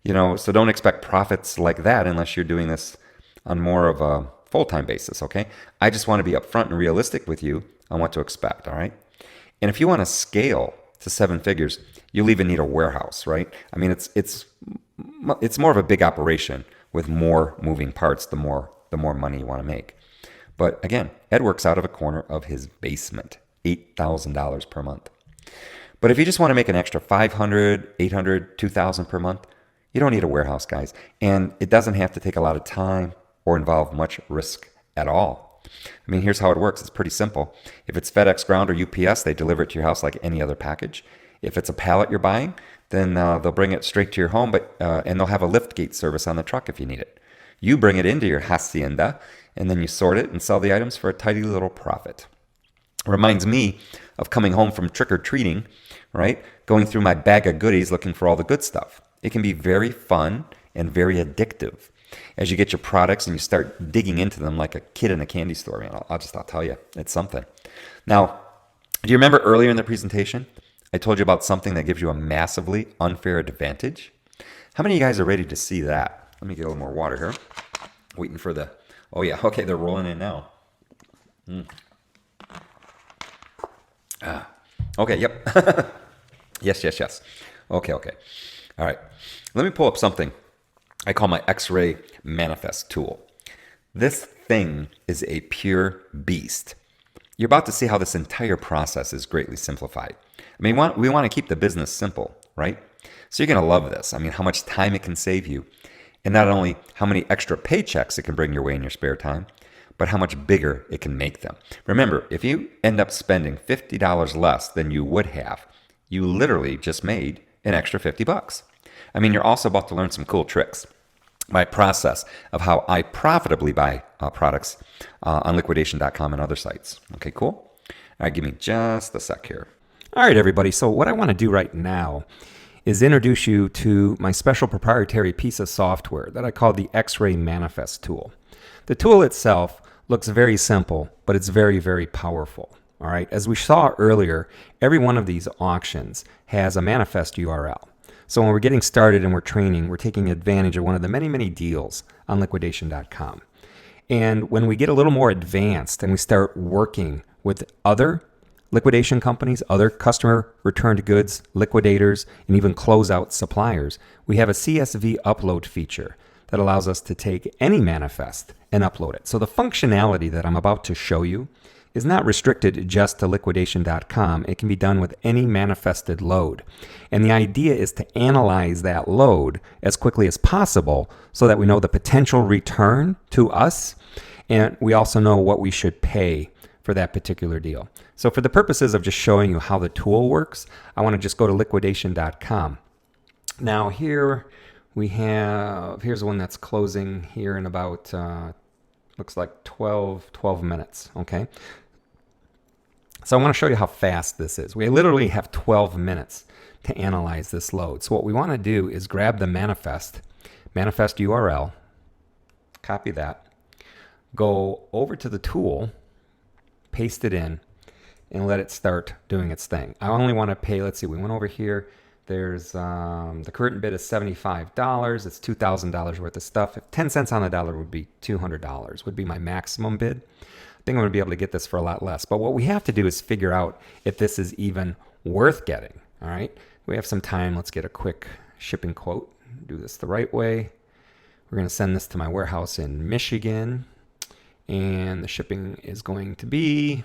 so don't expect profits like that unless you're doing this on more of a full-time basis, okay? I just want to be upfront and realistic with you on what to expect, all right? And if you want to scale to 7 figures, you'll even need a warehouse, right? I mean, it's more of a big operation with more moving parts, the more money you want to make. But again, Ed works out of a corner of his basement, $8,000 per month. But if you just want to make an extra $500, $800, $2,000 per month, you don't need a warehouse, guys. And it doesn't have to take a lot of time or involve much risk at all. I mean, here's how it works. It's pretty simple. If it's FedEx Ground or UPS, they deliver it to your house like any other package. If it's a pallet you're buying, then they'll bring it straight to your home, and they'll have a lift gate service on the truck if you need it. You bring it into your hacienda, and then you sort it and sell the items for a tidy little profit. Reminds me of coming home from trick-or-treating, right? Going through my bag of goodies looking for all the good stuff. It can be very fun and very addictive as you get your products and you start digging into them like a kid in a candy store. Man, I'll tell you, it's something. Now, do you remember earlier in the presentation, I told you about something that gives you a massively unfair advantage? How many of you guys are ready to see that? Let me get a little more water here. Waiting for the, oh yeah, okay, they're rolling in now. Okay, yep. Yes. Okay. All right. Let me pull up something I call my X-ray manifest tool. This thing is a pure beast. You're about to see how this entire process is greatly simplified. I mean, we want to keep the business simple, right? So you're going to love this. I mean, how much time it can save you, and not only how many extra paychecks it can bring your way in your spare time, but how much bigger it can make them. Remember, if you end up spending $50 less than you would have, you literally just made an extra $50. I mean, you're also about to learn some cool tricks. My process of how I profitably buy products on liquidation.com and other sites. Okay, cool? All right, give me just a sec here. All right, everybody. So what I want to do right now is introduce you to my special proprietary piece of software that I call the X-ray manifest tool. The tool itself looks very simple, but it's very, very powerful. All right. As we saw earlier, every one of these auctions has a manifest URL. So when we're getting started and we're training, we're taking advantage of one of the many, many deals on liquidation.com. And when we get a little more advanced and we start working with other liquidation companies, other customer returned goods, liquidators, and even closeout suppliers, we have a CSV upload feature that allows us to take any manifest and upload it. So the functionality that I'm about to show you is not restricted just to liquidation.com. It can be done with any manifested load. And the idea is to analyze that load as quickly as possible so that we know the potential return to us, and we also know what we should pay for that particular deal. So for the purposes of just showing you how the tool works, I want to just go to liquidation.com. Now here we have, here's one that's closing here in about, looks like 12 minutes, okay? So I want to show you how fast this is. We literally have 12 minutes to analyze this load. So what we want to do is grab the manifest URL, copy that, go over to the tool, paste it in, and let it start doing its thing. I only want to pay, let's see, we went over here. There's the current bid is $75. It's $2,000 worth of stuff. If 10 cents on the dollar would be $200, would be my maximum bid. I think I'm going to be able to get this for a lot less. But what we have to do is figure out if this is even worth getting. All right. We have some time. Let's get a quick shipping quote. Do this the right way. We're going to send this to my warehouse in Michigan. And the shipping is going to be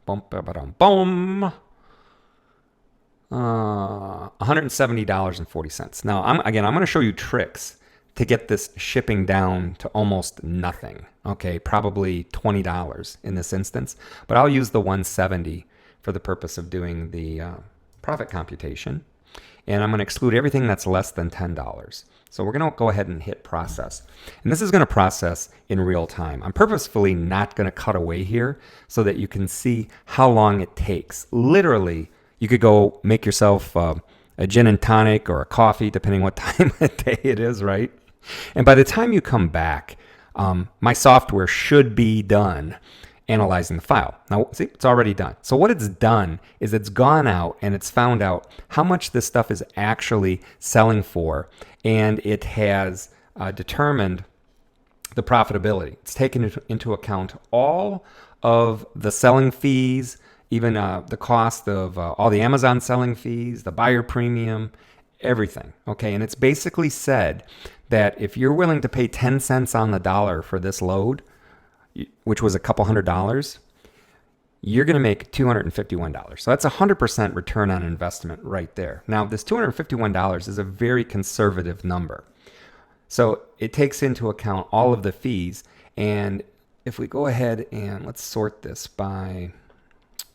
$170.40. Now, I'm going to show you tricks to get this shipping down to almost nothing. Okay, probably $20 in this instance, but I'll use the 170 for the purpose of doing the profit computation. And I'm going to exclude everything that's less than $10. So we're going to go ahead and hit process. And this is going to process in real time. I'm purposefully not going to cut away here so that you can see how long it takes. Literally, you could go make yourself a gin and tonic or a coffee, depending what time of day it is, right? And by the time you come back, my software should be done analyzing the file. Now, see, it's already done. So what it's done is it's gone out and it's found out how much this stuff is actually selling for, and it has determined the profitability. It's taken into account all of the selling fees, even the cost of all the Amazon selling fees, the buyer premium, everything. Okay, and it's basically said that if you're willing to pay 10 cents on the dollar for this load, which was a couple $100, you're going to make $251. So that's a 100% return on investment right there. Now, this $251 is a very conservative number. So it takes into account all of the fees. And if we go ahead and let's sort this by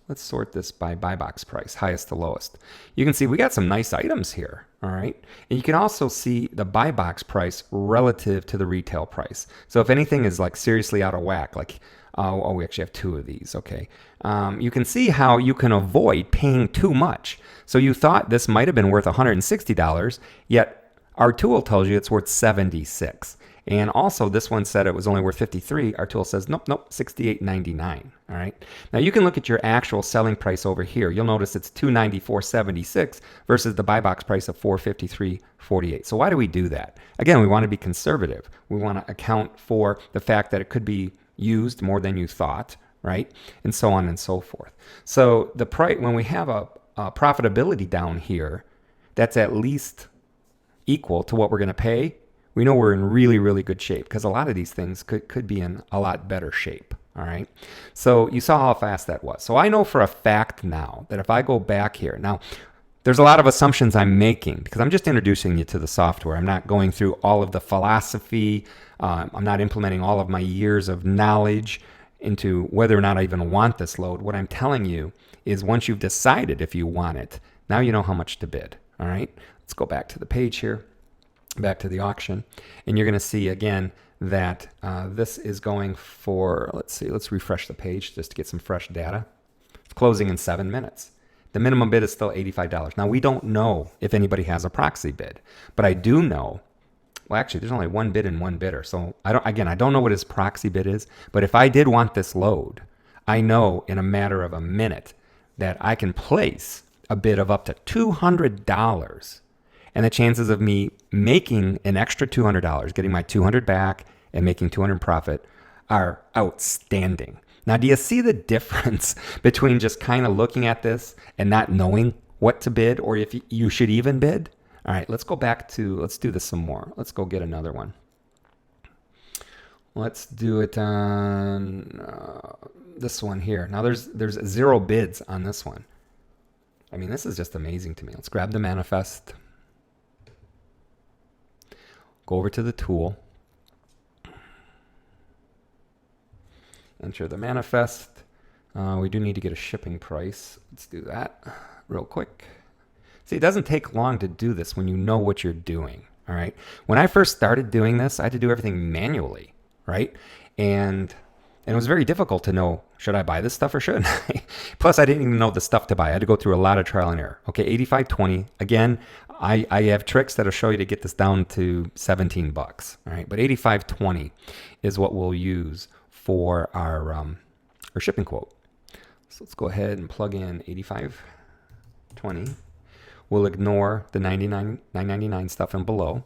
buy box price, highest to lowest. You can see we got some nice items here, all right? And you can also see the buy box price relative to the retail price. So if anything is like seriously out of whack, like, we actually have two of these, okay. You can see how you can avoid paying too much. So you thought this might have been worth $160, yet our tool tells you it's worth $76. And also this one said it was only worth $53. Our tool says, nope, $68.99. All right. Now you can look at your actual selling price over here. You'll notice it's $294.76 versus the buy box price of $453.48. So why do we do that? Again, we want to be conservative. We want to account for the fact that it could be used more than you thought, right? And so on and so forth. So the price, when we have a profitability down here, that's at least equal to what we're going to pay. We know we're in really, really good shape because a lot of these things could be in a lot better shape. All right. So you saw how fast that was. So I know for a fact now that if I go back here, now there's a lot of assumptions I'm making because I'm just introducing you to the software. I'm not going through all of the philosophy. I'm not implementing all of my years of knowledge into whether or not I even want this load. What I'm telling you is once you've decided if you want it, now you know how much to bid. All right. Let's go back to the page here. Back to the auction, and you're going to see again that this is going for, let's refresh the page just to get some fresh data. It's closing in 7 minutes. The minimum bid is still $85. Now, we don't know if anybody has a proxy bid, but I do know, well, actually, there's only one bid and one bidder. So I don't know what his proxy bid is, but if I did want this load, I know in a matter of a minute that I can place a bid of up to $200. And the chances of me making an extra $200, getting my $200 back and making $200 profit are outstanding. Now, do you see the difference between just kind of looking at this and not knowing what to bid or if you should even bid? All right, let's go back to, let's do this some more. Let's go get another one. Let's do it on this one here. Now, there's 0 bids on this one. I mean, this is just amazing to me. Let's grab the manifest. Go over to the tool, enter the manifest. We do need to get a shipping price. Let's do that real quick. See, it doesn't take long to do this when you know what you're doing, all right? When I first started doing this, I had to do everything manually, right? And it was very difficult to know, should I buy this stuff or shouldn't I? Plus, I didn't even know the stuff to buy. I had to go through a lot of trial and error. Okay, $85.20. Again, I have tricks that'll show you to get this down to $17. All right, but $85.20 is what we'll use for our shipping quote. So let's go ahead and plug in $85.20. We'll ignore the $9.99 stuff in below,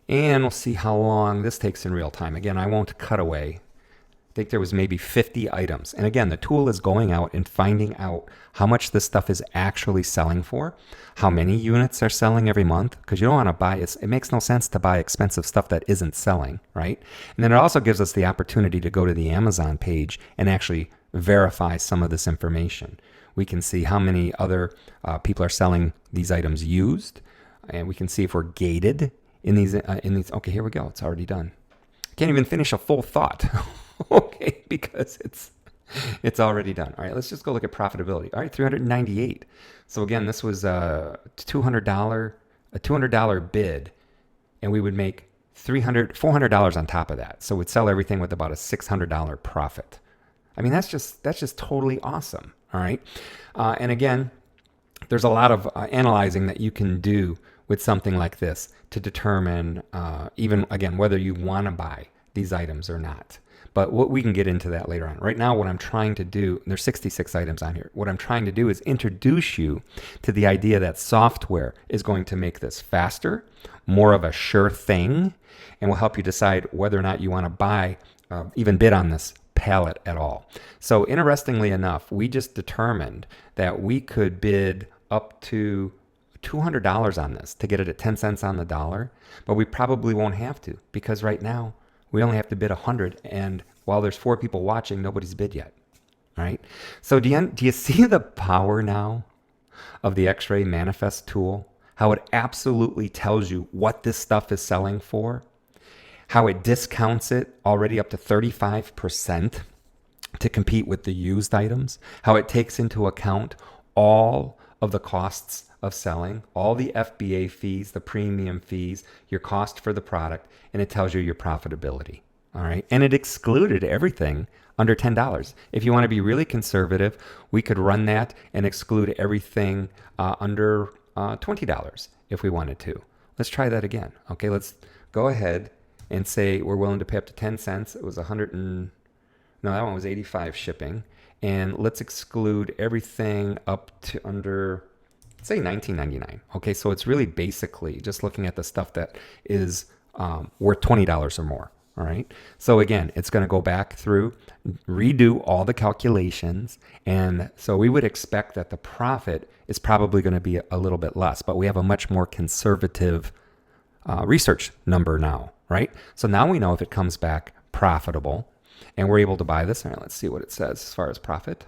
and we'll see how long this takes in real time. Again, I won't cut away. I think there was maybe 50 items. And again, the tool is going out and finding out how much this stuff is actually selling for, how many units are selling every month, because you don't want to buy, it makes no sense to buy expensive stuff that isn't selling, right? And then it also gives us the opportunity to go to the Amazon page and actually verify some of this information. We can see how many other people are selling these items used, and we can see if we're gated in these. Okay, here we go. It's already done. Can't even finish a full thought. Okay, because it's already done. All right, let's just go look at profitability. All right, 398. So again, this was a $200 bid, and we would make $400 on top of that. So we'd sell everything with about a $600 profit. I mean, that's just totally awesome. All right, and again, there's a lot of analyzing that you can do with something like this to determine even again whether you want to buy these items or not. But we can get into that later on. Right now, what I'm trying to do, and there's 66 items on here. What I'm trying to do is introduce you to the idea that software is going to make this faster, more of a sure thing, and will help you decide whether or not you want to buy, even bid on this talent at all. So interestingly enough, we just determined that we could bid up to $200 on this to get it at 10 cents on the dollar, but we probably won't have to because right now we only have to bid 100, and while there's 4 people watching, nobody's bid yet. All right. So do you see the power now of the X-ray manifest tool? How it absolutely tells you what this stuff is selling for, how it discounts it already up to 35% to compete with the used items, how it takes into account all of the costs of selling, all the FBA fees, the premium fees, your cost for the product, and it tells you your profitability. All right. And it excluded everything under $10. If you want to be really conservative, we could run that and exclude everything under $20 if we wanted to. Let's try that again. Okay, let's go ahead and say we're willing to pay up to 10 cents. It was that one was 85 shipping. And let's exclude everything up to under, say, $19.99. Okay, so it's really basically just looking at the stuff that is worth $20 or more. All right. So again, it's going to go back through, redo all the calculations. And so we would expect that the profit is probably going to be a little bit less, but we have a much more conservative research number now, right? So now we know if it comes back profitable and we're able to buy this. All right, let's see what it says as far as profit.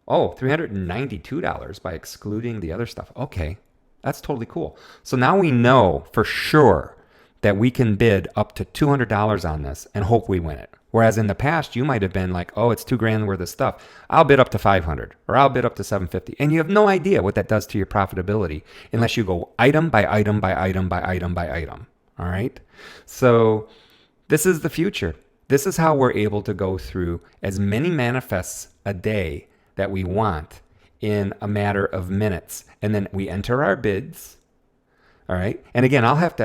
Oh, $392 by excluding the other stuff. Okay, that's totally cool. So now we know for sure that we can bid up to $200 on this and hope we win it. Whereas in the past, you might have been like, oh, it's $2,000 worth of stuff. I'll bid up to 500 or I'll bid up to 750. And you have no idea what that does to your profitability unless you go item by item by item by item by item. All right. So this is the future. This is how we're able to go through as many manifests a day that we want in a matter of minutes. And then we enter our bids. All right. And again, I'll have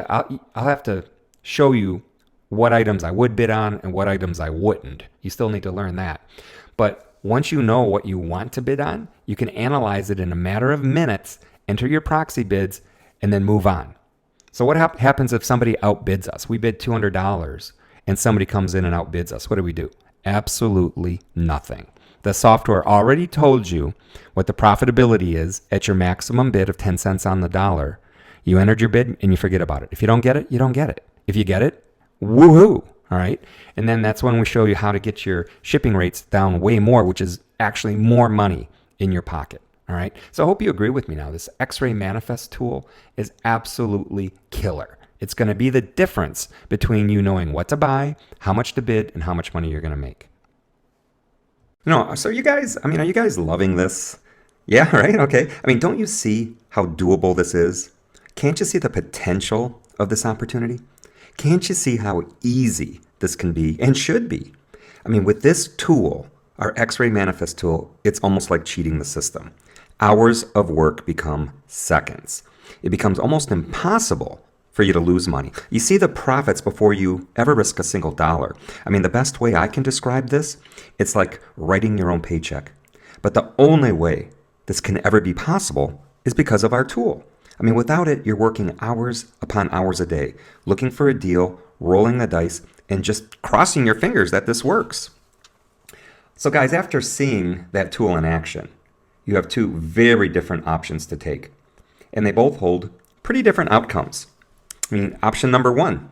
to show you what items I would bid on and what items I wouldn't. You still need to learn that. But once you know what you want to bid on, you can analyze it in a matter of minutes, enter your proxy bids, and then move on. So what happens if somebody outbids us? We bid $200 and somebody comes in and outbids us. What do? Absolutely nothing. The software already told you what the profitability is at your maximum bid of 10 cents on the dollar. You entered your bid and you forget about it. If you don't get it, you don't get it. If you get it, woohoo. All right. And then that's when we show you how to get your shipping rates down way more, which is actually more money in your pocket. All right. So I hope you agree with me now. This X-ray manifest tool is absolutely killer. It's going to be the difference between you knowing what to buy, how much to bid, and how much money you're going to make. So are you guys loving this? Yeah, right? Okay. Don't you see how doable this is? Can't you see the potential of this opportunity? Can't you see how easy this can be and should be? With this tool, our X-ray manifest tool, it's almost like cheating the system. Hours of work become seconds. It becomes almost impossible for you to lose money. You see the profits before you ever risk a single dollar. The best way I can describe this, it's like writing your own paycheck. But the only way this can ever be possible is because of our tool. Without it, you're working hours upon hours a day, looking for a deal, rolling the dice, and just crossing your fingers that this works. So guys, after seeing that tool in action, you have 2 very different options to take. And they both hold pretty different outcomes. Option number 1,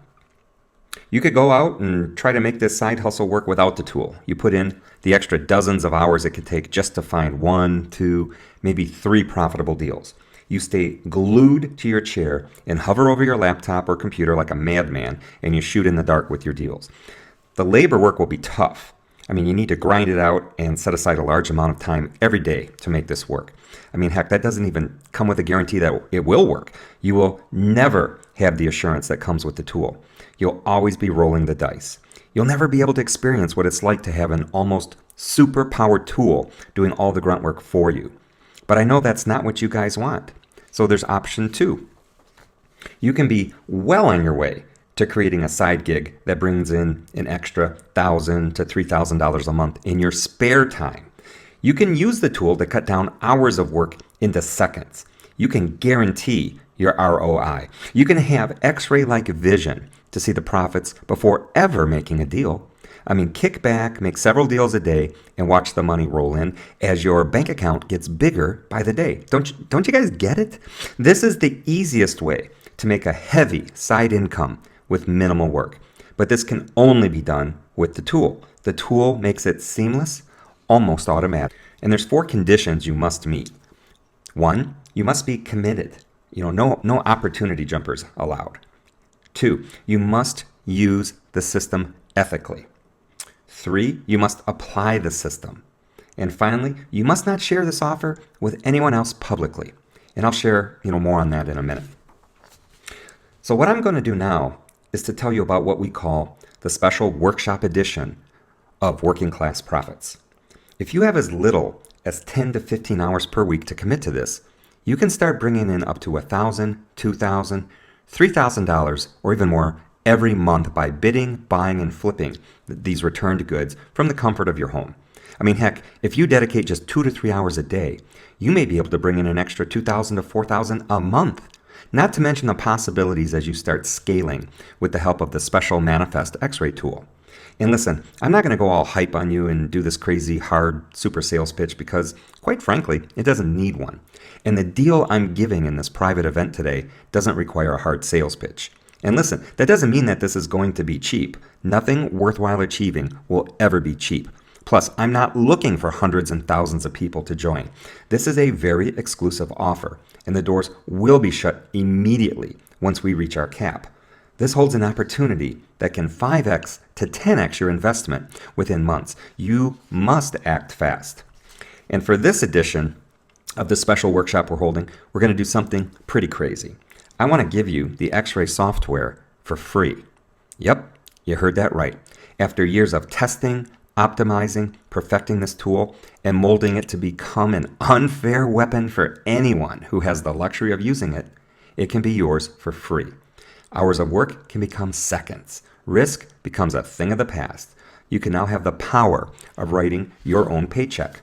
you could go out and try to make this side hustle work without the tool. You put in the extra dozens of hours it could take just to find 1, 2, maybe 3 profitable deals. You stay glued to your chair and hover over your laptop or computer like a madman, and you shoot in the dark with your deals. The labor work will be tough. You need to grind it out and set aside a large amount of time every day to make this work. Heck, that doesn't even come with a guarantee that it will work. You will never have the assurance that comes with the tool. You'll always be rolling the dice. You'll never be able to experience what it's like to have an almost super-powered tool doing all the grunt work for you. But I know that's not what you guys want. So there's option 2. You can be well on your way to creating a side gig that brings in an extra $1,000 to $3,000 a month in your spare time. You can use the tool to cut down hours of work into seconds. You can guarantee your ROI. You can have X-ray-like vision to see the profits before ever making a deal. I mean, kick back, make several deals a day, and watch the money roll in as your bank account gets bigger by the day. Don't you guys get it? This is the easiest way to make a heavy side income with minimal work. But this can only be done with the tool. The tool makes it seamless, almost automatic. And there's 4 conditions you must meet. 1, you must be committed. No opportunity jumpers allowed. 2, you must use the system ethically. 3, you must apply the system. And finally, you must not share this offer with anyone else publicly. And I'll share, more on that in a minute. So what I'm going to do now is to tell you about what we call the special workshop edition of Working Class Profits. If you have as little as 10 to 15 hours per week to commit to this, you can start bringing in up to $1,000, $2,000, $3,000, or even more every month by bidding, buying, and flipping these returned goods from the comfort of your home. I mean, heck, if you dedicate just 2 to 3 hours a day, you may be able to bring in an extra $2,000 to $4,000 a month. Not to mention the possibilities as you start scaling with the help of the special Manifest X-ray tool. And listen, I'm not going to go all hype on you and do this crazy hard super sales pitch because, quite frankly, it doesn't need one. And the deal I'm giving in this private event today doesn't require a hard sales pitch. And listen, that doesn't mean that this is going to be cheap. Nothing worthwhile achieving will ever be cheap. Plus, I'm not looking for hundreds and thousands of people to join. This is a very exclusive offer, and the doors will be shut immediately once we reach our cap. This holds an opportunity that can 5x to 10x your investment within months. You must act fast. And for this edition of the special workshop we're holding, we're going to do something pretty crazy. I want to give you the X-ray software for free. Yep, you heard that right. After years of testing, optimizing, perfecting this tool, and molding it to become an unfair weapon for anyone who has the luxury of using it, it can be yours for free. Hours of work can become seconds. Risk becomes a thing of the past. You can now have the power of writing your own paycheck.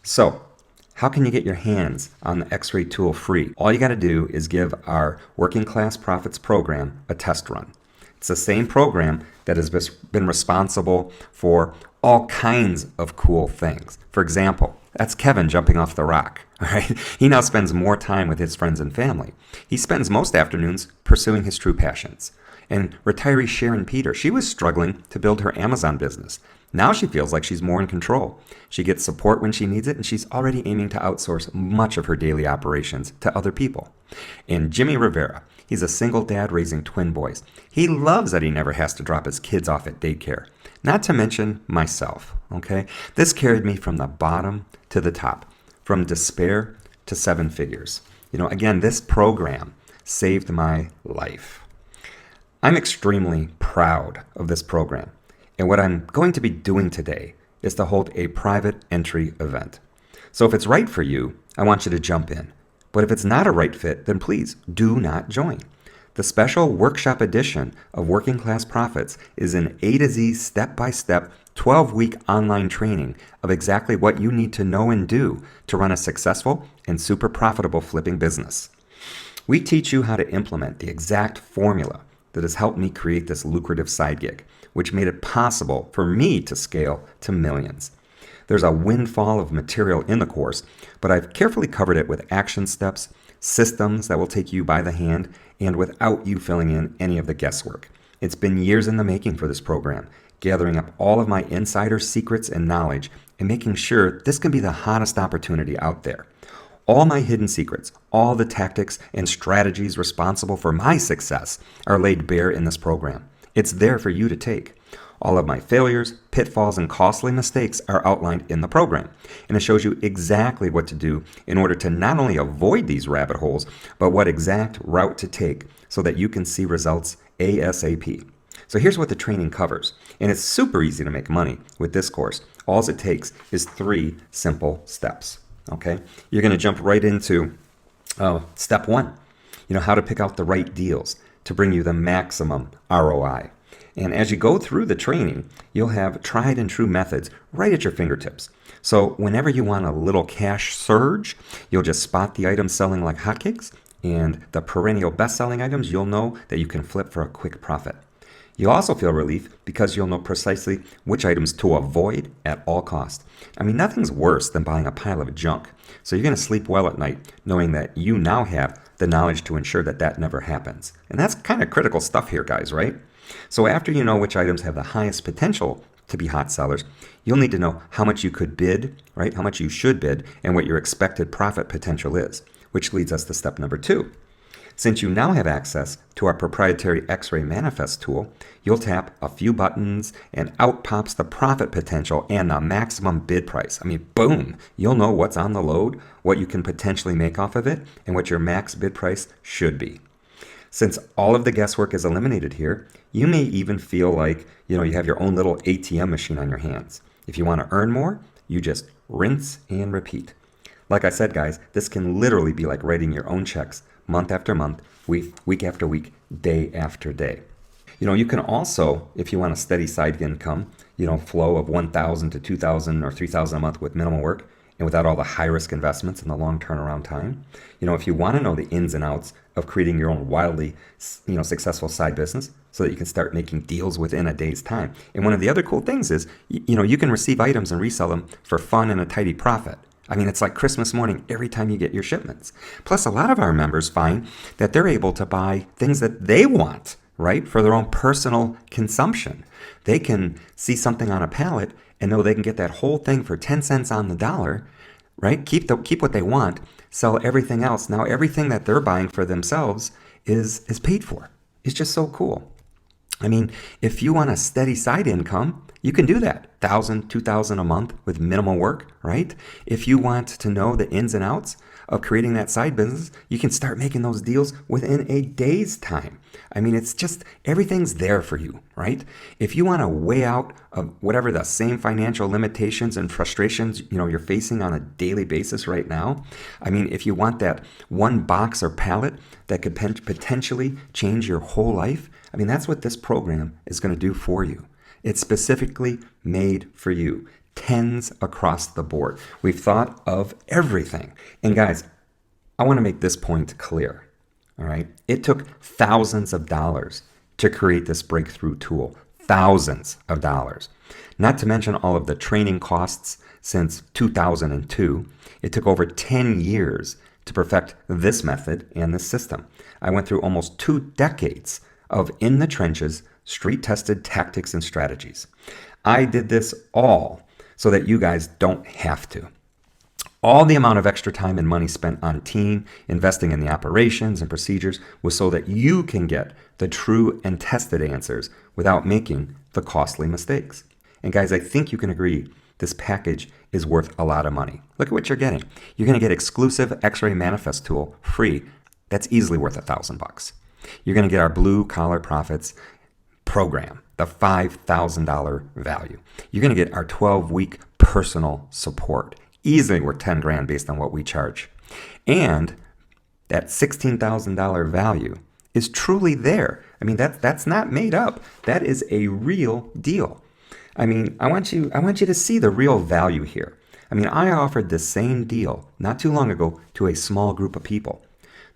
So, how can you get your hands on the X-ray tool free? All you got to do is give our Working Class Profits program a test run. It's the same program that has been responsible for all kinds of cool things. For example, that's Kevin jumping off the rock. All right? He now spends more time with his friends and family. He spends most afternoons pursuing his true passions. And retiree Sharon Peter, she was struggling to build her Amazon business. Now she feels like she's more in control. She gets support when she needs it, and she's already aiming to outsource much of her daily operations to other people. And Jimmy Rivera, he's a single dad raising twin boys. He loves that he never has to drop his kids off at daycare. Not to mention myself, okay? This carried me from the bottom to the top, from despair to 7 figures. Again, this program saved my life. I'm extremely proud of this program. And what I'm going to be doing today is to hold a private entry event. So if it's right for you, I want you to jump in. But if it's not a right fit, then please do not join. The special workshop edition of Working Class Profits is an A to Z step-by-step 12-week online training of exactly what you need to know and do to run a successful and super profitable flipping business. We teach you how to implement the exact formula that has helped me create this lucrative side gig, which made it possible for me to scale to millions. There's a windfall of material in the course, but I've carefully covered it with action steps, systems that will take you by the hand, and without you filling in any of the guesswork. It's been years in the making for this program, gathering up all of my insider secrets and knowledge and making sure this can be the hottest opportunity out there. All my hidden secrets, all the tactics and strategies responsible for my success are laid bare in this program. It's there for you to take. All of my failures, pitfalls, and costly mistakes are outlined in the program, and it shows you exactly what to do in order to not only avoid these rabbit holes, but what exact route to take so that you can see results ASAP. So here's what the training covers, and it's super easy to make money with this course. All it takes is 3 simple steps. Okay, you're going to jump right into step 1. How to pick out the right deals to bring you the maximum ROI. And as you go through the training, you'll have tried and true methods right at your fingertips. So whenever you want a little cash surge, you'll just spot the items selling like hotcakes, and the perennial best-selling items, you'll know that you can flip for a quick profit. You'll also feel relief because you'll know precisely which items to avoid at all costs. I mean, nothing's worse than buying a pile of junk. So you're going to sleep well at night knowing that you now have the knowledge to ensure that that never happens. And that's kind of critical stuff here, guys, right? So after you know which items have the highest potential to be hot sellers, you'll need to know how much you could bid, right? How much you should bid, and what your expected profit potential is, which leads us to step number 2. Since you now have access to our proprietary X-ray manifest tool, you'll tap a few buttons and out pops the profit potential and the maximum bid price. I mean, boom, you'll know what's on the load, what you can potentially make off of it, and what your max bid price should be. Since all of the guesswork is eliminated here, you may even feel like, you have your own little ATM machine on your hands. If you want to earn more, you just rinse and repeat. Like I said, guys, this can literally be like writing your own checks month after month, week after week, day after day. You can also, if you want a steady side income, flow of $1,000 to $2,000 or $3,000 a month with minimal work and without all the high risk investments and the long turnaround time. If you want to know the ins and outs of creating your own wildly, successful side business so that you can start making deals within a day's time. And one of the other cool things is, you can receive items and resell them for fun and a tidy profit. I mean, it's like Christmas morning every time you get your shipments. Plus, a lot of our members find that they're able to buy things that they want, right, for their own personal consumption. They can see something on a pallet and know they can get that whole thing for 10 cents on the dollar, right? Keep what they want, sell everything else. Now, everything that they're buying for themselves is paid for. It's just so cool. I mean, if you want a steady side income, you can do that. $1,000, $2,000 a month with minimal work, right? If you want to know the ins and outs of creating that side business, you can start making those deals within a day's time. I mean, it's just, everything's there for you, right? If you want to weigh out of whatever the same financial limitations and frustrations, you're facing on a daily basis right now, I mean, if you want that one box or pallet that could potentially change your whole life, I mean, that's what this program is going to do for you. It's specifically made for you. Tens across the board. We've thought of everything. And guys, I want to make this point clear. All right. It took thousands of dollars to create this breakthrough tool. Thousands of dollars. Not to mention all of the training costs since 2002. It took over 10 years to perfect this method and this system. I went through almost 2 decades of in the trenches, street-tested tactics and strategies. I did this all so that you guys don't have to. All the amount of extra time and money spent on team, investing in the operations and procedures was so that you can get the true and tested answers without making the costly mistakes. And guys, I think you can agree this package is worth a lot of money. Look at what you're getting. You're going to get exclusive X-ray manifest tool free. That's easily worth $1,000. You're going to get our Blue Collar Profits program, the $5,000 value. You're going to get our 12-week personal support, easily worth 10 grand based on what we charge. And that $16,000 value is truly there. I mean, that's not made up. That is a real deal. I mean, I want you to see the real value here. I mean, I offered this same deal not too long ago to a small group of people.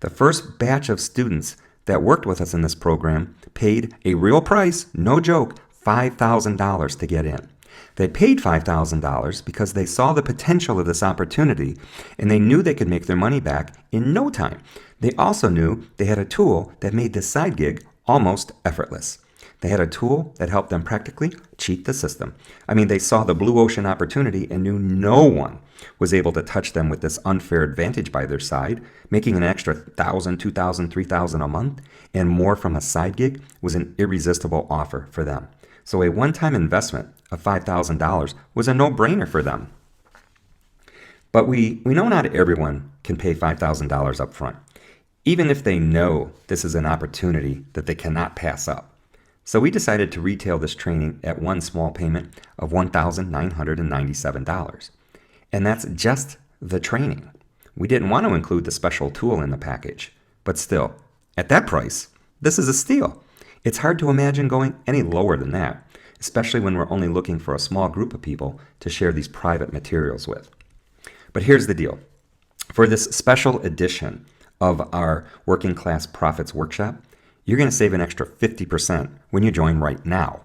The first batch of students that worked with us in this program paid a real price, no joke, $5,000 to get in. They paid $5,000 because they saw the potential of this opportunity and they knew they could make their money back in no time. They also knew they had a tool that made this side gig almost effortless. They had a tool that helped them practically cheat the system. I mean, they saw the blue ocean opportunity and knew no one was able to touch them with this unfair advantage by their side. Making an extra $1,000, $2,000, $3,000 a month and more from a side gig was an irresistible offer for them. So a one-time investment of $5,000 was a no-brainer for them. But we know not everyone can pay $5,000 up front, even if they know this is an opportunity that they cannot pass up. So we decided to retail this training at one small payment of $1,997. And that's just the training. We didn't want to include the special tool in the package. But still, at that price, this is a steal. It's hard to imagine going any lower than that, especially when we're only looking for a small group of people to share these private materials with. But here's the deal. For this special edition of our Working Class Profits Workshop, you're going to save an extra 50% when you join right now.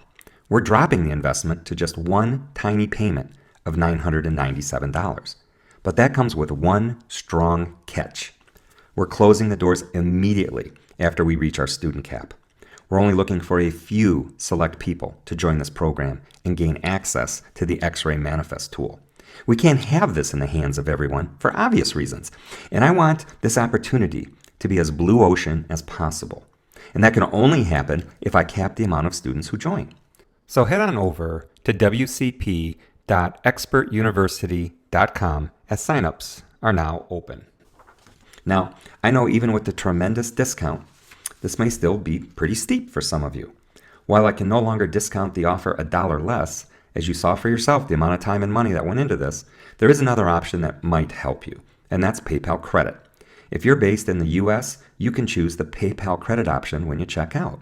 We're dropping the investment to just one tiny payment of $997. But that comes with one strong catch. We're closing the doors immediately after we reach our student cap. We're only looking for a few select people to join this program and gain access to the X-Ray Manifest tool. We can't have this in the hands of everyone for obvious reasons, and I want this opportunity to be as blue ocean as possible. And that can only happen if I cap the amount of students who join. So head on over to wcp.expertuniversity.com as signups are now open. Now, I know even with the tremendous discount, this may still be pretty steep for some of you. While I can no longer discount the offer $1 less, as you saw for yourself the amount of time and money that went into this, there is another option that might help you, and that's PayPal Credit. If you're based in the US, you can choose the PayPal Credit option when you check out.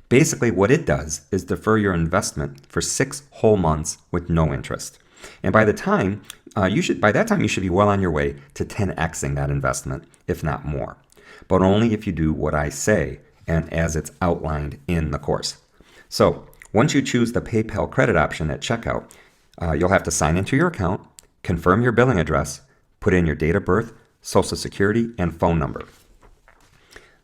Basically, what it does is defer your investment for 6 whole months with no interest. And by that time, you should be well on your way to 10xing that investment, if not more. But only if you do what I say and as it's outlined in the course. So once you choose the PayPal Credit option at checkout, you'll have to sign into your account, confirm your billing address, put in your date of birth, social security, and phone number.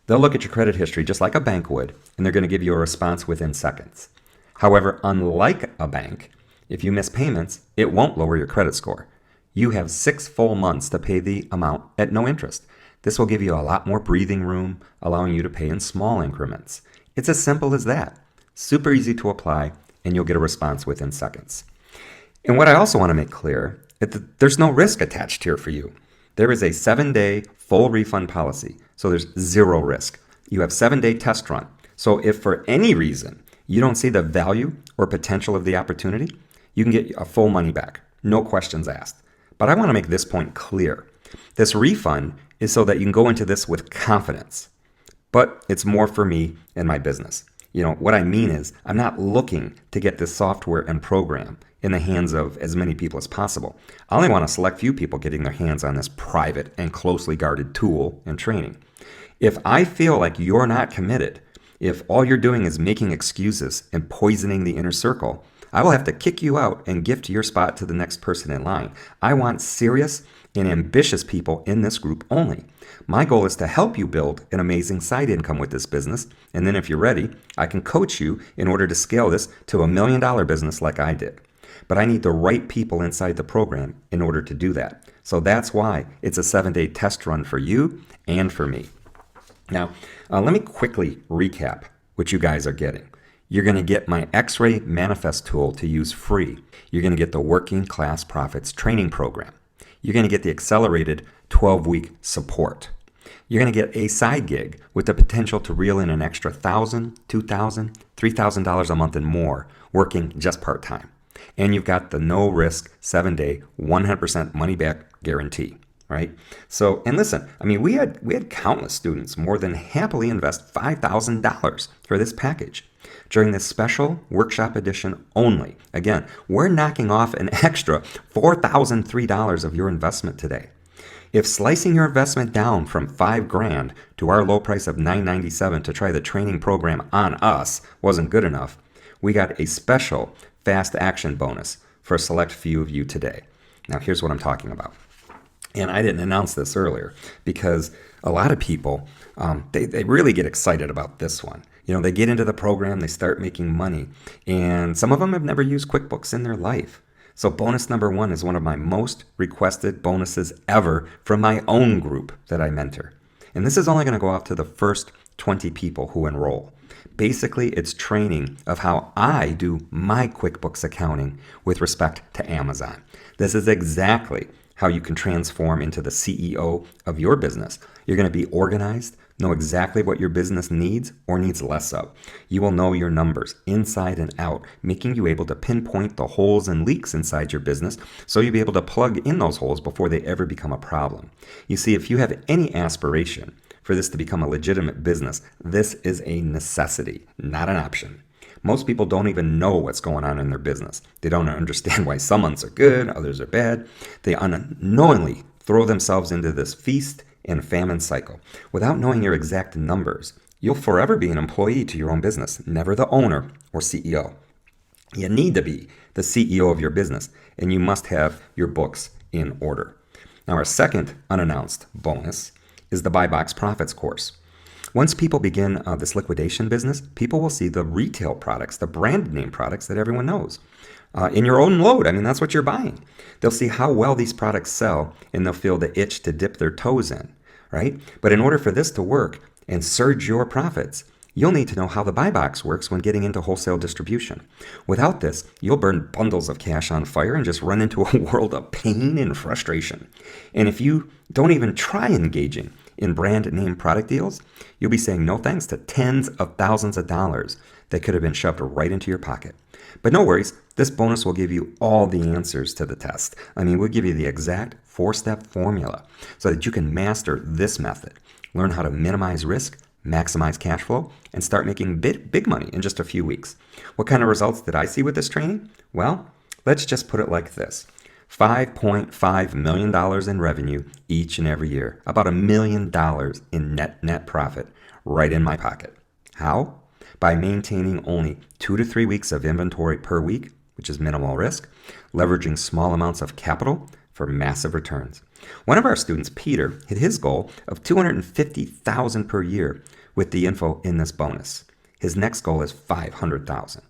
They'll look at your credit history just like a bank would, and they're going to give you a response within seconds. However, unlike a bank, if you miss payments, it won't lower your credit score. You have 6 full months to pay the amount at no interest. This will give you a lot more breathing room, allowing you to pay in small increments. It's as simple as that. Super easy to apply, and you'll get a response within seconds. And what I also want to make clear is that there's no risk attached here for you. There is a 7-day full refund policy, so there's 0 risk. You have 7-day test run. So if for any reason you don't see the value or potential of the opportunity, you can get a full money back, no questions asked. But I want to make this point clear. This refund is so that you can go into this with confidence. But it's more for me and my business. What I mean is I'm not looking to get this software and program in the hands of as many people as possible. I only want a select few people getting their hands on this private and closely guarded tool and training. If I feel like you're not committed, if all you're doing is making excuses and poisoning the inner circle, I will have to kick you out and gift your spot to the next person in line. I want serious and ambitious people in this group only. My goal is to help you build an amazing side income with this business, and then if you're ready, I can coach you in order to scale this to $1 million business like I did. But I need the right people inside the program in order to do that. So that's why it's a 7-day test run for you and for me. Now, let me quickly recap what you guys are getting. You're going to get my X-Ray Manifest tool to use free. You're going to get the Working Class Profits training program. You're going to get the accelerated 12-week support. You're going to get a side gig with the potential to reel in an extra $1,000, $2,000, $3,000 a month and more working just part-time. And you've got the no-risk 7-day 100% money-back guarantee, right? So, and listen, we had countless students more than happily invest $5,000 for this package during this special workshop edition only. Again, we're knocking off an extra $4,003 of your investment today. If slicing your investment down from $5,000 to our low price of $997 to try the training program on us wasn't good enough, we got a special fast action bonus for a select few of you today. Now, here's what I'm talking about. And I didn't announce this earlier because a lot of people, they really get excited about this one. They get into the program, they start making money, and some of them have never used QuickBooks in their life. So bonus number 1 is one of my most requested bonuses ever from my own group that I mentor. And this is only going to go out to the first 20 people who enroll. Basically, it's training of how I do my QuickBooks accounting with respect to Amazon. This is exactly how you can transform into the CEO of your business. You're going to be organized, know exactly what your business needs or needs less of. You will know your numbers inside and out, making you able to pinpoint the holes and leaks inside your business so you'll be able to plug in those holes before they ever become a problem. You see, if you have any aspiration for this to become a legitimate business, this is a necessity, not an option. Most people don't even know what's going on in their business. They don't understand why some months are good, others are bad. They unknowingly throw themselves into this feast and famine cycle without knowing your exact numbers You'll forever be an employee to your own business, never the owner or CEO. You need to be the CEO of your business, and you must have your books in order. Now, our second unannounced bonus is the Buy Box Profits course. Once people begin this liquidation business, people will see the retail products, the brand name products that everyone knows. In your own load, I mean, that's what you're buying. They'll see how well these products sell, and they'll feel the itch to dip their toes in, right? But in order for this to work and surge your profits, you'll need to know how the buy box works when getting into wholesale distribution. Without this, you'll burn bundles of cash on fire and just run into a world of pain and frustration. And if you don't even try engaging in brand name product deals, you'll be saying no thanks to tens of thousands of dollars that could have been shoved right into your pocket. But no worries, this bonus will give you all the answers to the test. I mean, we'll give you the exact 4-step formula so that you can master this method, learn how to minimize risk, maximize cash flow, and start making big money in just a few weeks. What kind of results did I see with this training? Well, let's just put it like this. $5.5 million in revenue each and every year. About $1 million in net profit right in my pocket. How? By maintaining only 2 to 3 weeks of inventory per week, which is minimal risk, leveraging small amounts of capital for massive returns. One of our students, Peter, hit his goal of $250,000 per year with the info in this bonus. His next goal is $500,000.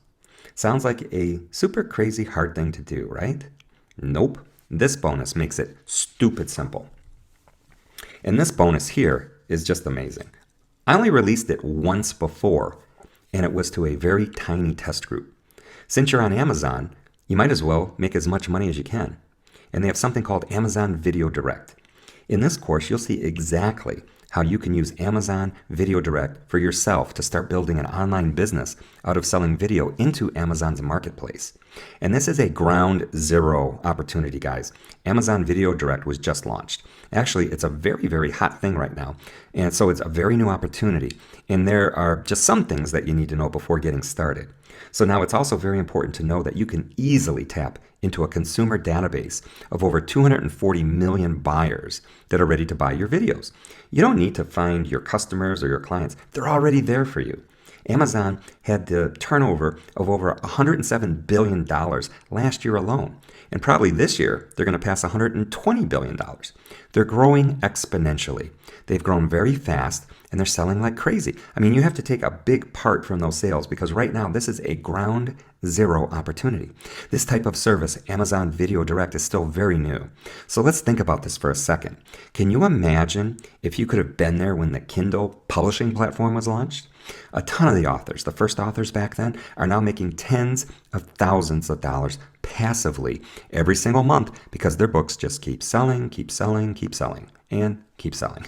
Sounds like a super crazy hard thing to do, right? Nope. This bonus makes it stupid simple. And this bonus here is just amazing. I only released it once before, and it was to a very tiny test group. Since you're on Amazon, you might as well make as much money as you can. And they have something called Amazon Video Direct. In this course, you'll see exactly how you can use Amazon Video Direct for yourself to start building an online business out of selling video into Amazon's marketplace. And this is a ground zero opportunity, guys. Amazon Video Direct was just launched. Actually, it's a very, very hot thing right now. And so it's a very new opportunity. And there are just some things that you need to know before getting started. So now it's also very important to know that you can easily tap into a consumer database of over 240 million buyers that are ready to buy your videos. You don't need to find your customers or your clients. They're already there for you. Amazon had the turnover of over $107 billion last year alone. And probably this year, they're going to pass $120 billion. They're growing exponentially. They've grown very fast, and they're selling like crazy. I mean, you have to take a big part from those sales because right now, this is a ground zero opportunity. This type of service, Amazon Video Direct, is still very new. So let's think about this for a second. Can you imagine if you could have been there when the Kindle publishing platform was launched? A ton of the authors, the first authors back then, are now making tens of thousands of dollars passively every single month because their books just keep selling, and keep selling.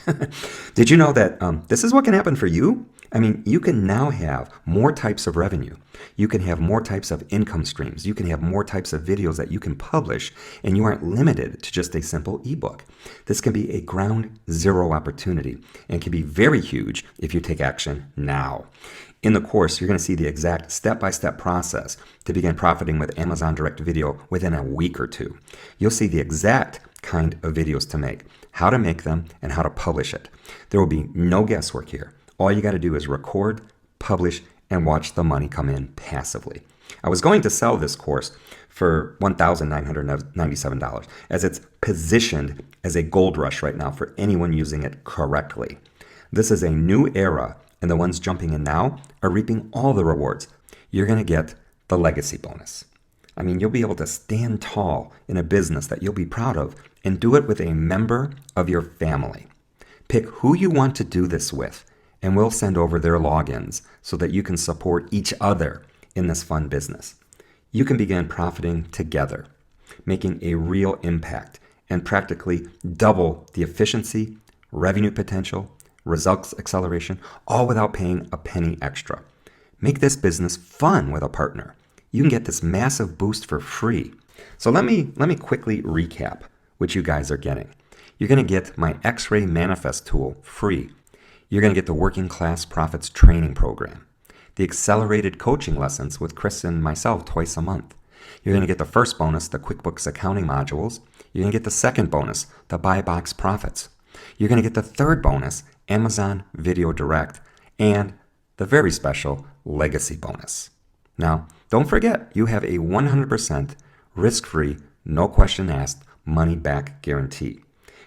Did you know that this is what can happen for you? I mean, you can now have more types of revenue. You can have more types of income streams. You can have more types of videos that you can publish, and you aren't limited to just a simple ebook. This can be a ground zero opportunity and can be very huge if you take action now. In the course, you're going to see the exact step-by-step process to begin profiting with Amazon Direct Video within a week or two. You'll see the exact kind of videos to make, how to make them, and how to publish it. There will be no guesswork here. All you got to do is record, publish, and watch the money come in passively. I was going to sell this course for $1,997 as it's positioned as a gold rush right now for anyone using it correctly. This is a new era, and the ones jumping in now are reaping all the rewards. You're going to get the legacy bonus. I mean, you'll be able to stand tall in a business that you'll be proud of and do it with a member of your family. Pick who you want to do this with, and we'll send over their logins so that you can support each other in this fun business. You can begin profiting together, making a real impact, and practically double the efficiency, revenue potential, results acceleration, all without paying a penny extra. Make this business fun with a partner. You can get this massive boost for free. So let me quickly recap what you guys are getting. You're going to get my X-Ray Manifest tool free. You're going to get the Working Class Profits training program, the accelerated coaching lessons with Chris and myself twice a month. You're going to get the first bonus, the QuickBooks accounting modules. You're going to get the second bonus, the Buy Box Profits. You're going to get the third bonus, Amazon Video Direct. and the very special legacy bonus. Now, don't forget, you have a 100% risk-free, no question asked money back guarantee.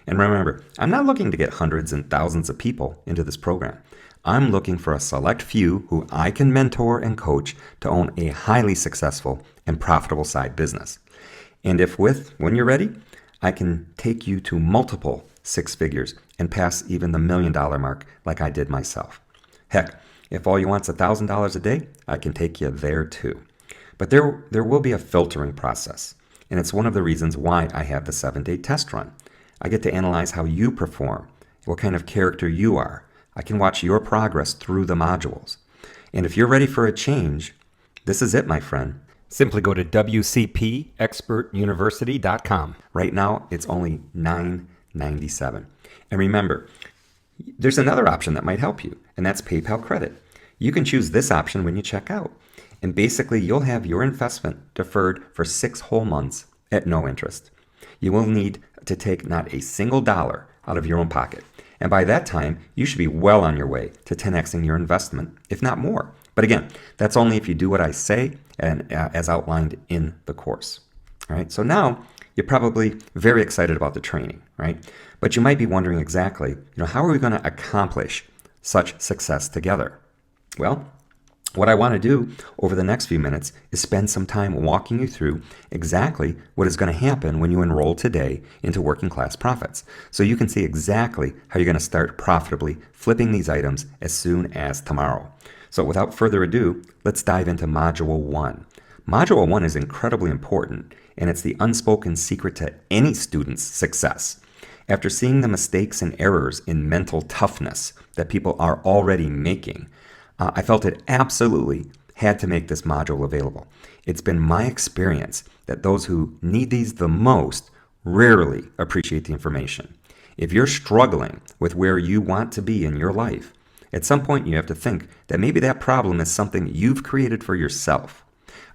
And remember, I'm not looking to get hundreds and thousands of people into this program. I'm looking for a select few who I can mentor and coach to own a highly successful and profitable side business. And when you're ready, I can take you to multiple six figures and pass even the $1 million mark like I did myself. Heck, if all you want's $1,000 a day, I can take you there too. But there will be a filtering process, and it's one of the reasons why I have the 7-day test run. I get to analyze how you perform, what kind of character you are. I can watch your progress through the modules. And if you're ready for a change, this is it, my friend. Simply go to wcpexpertuniversity.com. Right now, it's only $9.97. And remember, there's another option that might help you, and that's PayPal credit. You can choose this option when you check out. And basically, you'll have your investment deferred for 6 whole months at no interest. You will need to take not a single dollar out of your own pocket. And by that time, you should be well on your way to 10xing your investment, if not more. But again, that's only if you do what I say and as outlined in the course. All right, so now you're probably very excited about the training, right? But you might be wondering exactly, how are we going to accomplish such success together? Well, what I want to do over the next few minutes is spend some time walking you through exactly what is going to happen when you enroll today into Working Class Profits, so you can see exactly how you're going to start profitably flipping these items as soon as tomorrow. So without further ado, let's dive into Module 1. Module 1 is incredibly important, and it's the unspoken secret to any student's success. After seeing the mistakes and errors in mental toughness that people are already making, I felt it absolutely had to make this module available. It's been my experience that those who need these the most rarely appreciate the information. If you're struggling with where you want to be in your life, at some point you have to think that maybe that problem is something you've created for yourself.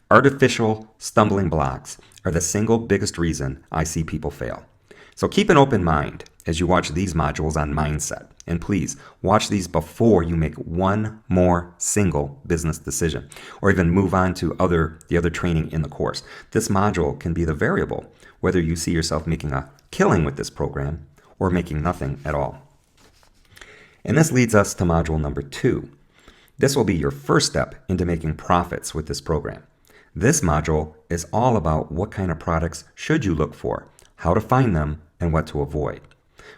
Artificial stumbling blocks are the single biggest reason I see people fail. So keep an open mind as you watch these modules on mindset. And please, watch these before you make one more single business decision, or even move on to the other training in the course. This module can be the variable, whether you see yourself making a killing with this program or making nothing at all. And this leads us to module number 2. This will be your first step into making profits with this program. This module is all about what kind of products should you look for, how to find them, and what to avoid.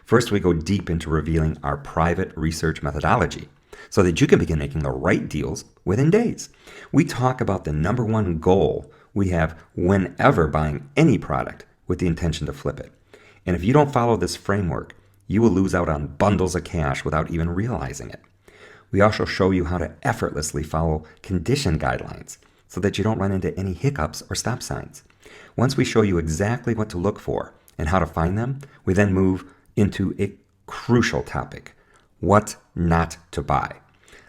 First, we go deep into revealing our private research methodology so that you can begin making the right deals within days. We talk about the number one goal we have whenever buying any product with the intention to flip it. And if you don't follow this framework, you will lose out on bundles of cash without even realizing it. We also show you how to effortlessly follow condition guidelines so that you don't run into any hiccups or stop signs. Once we show you exactly what to look for and how to find them, we then move into a crucial topic: what not to buy.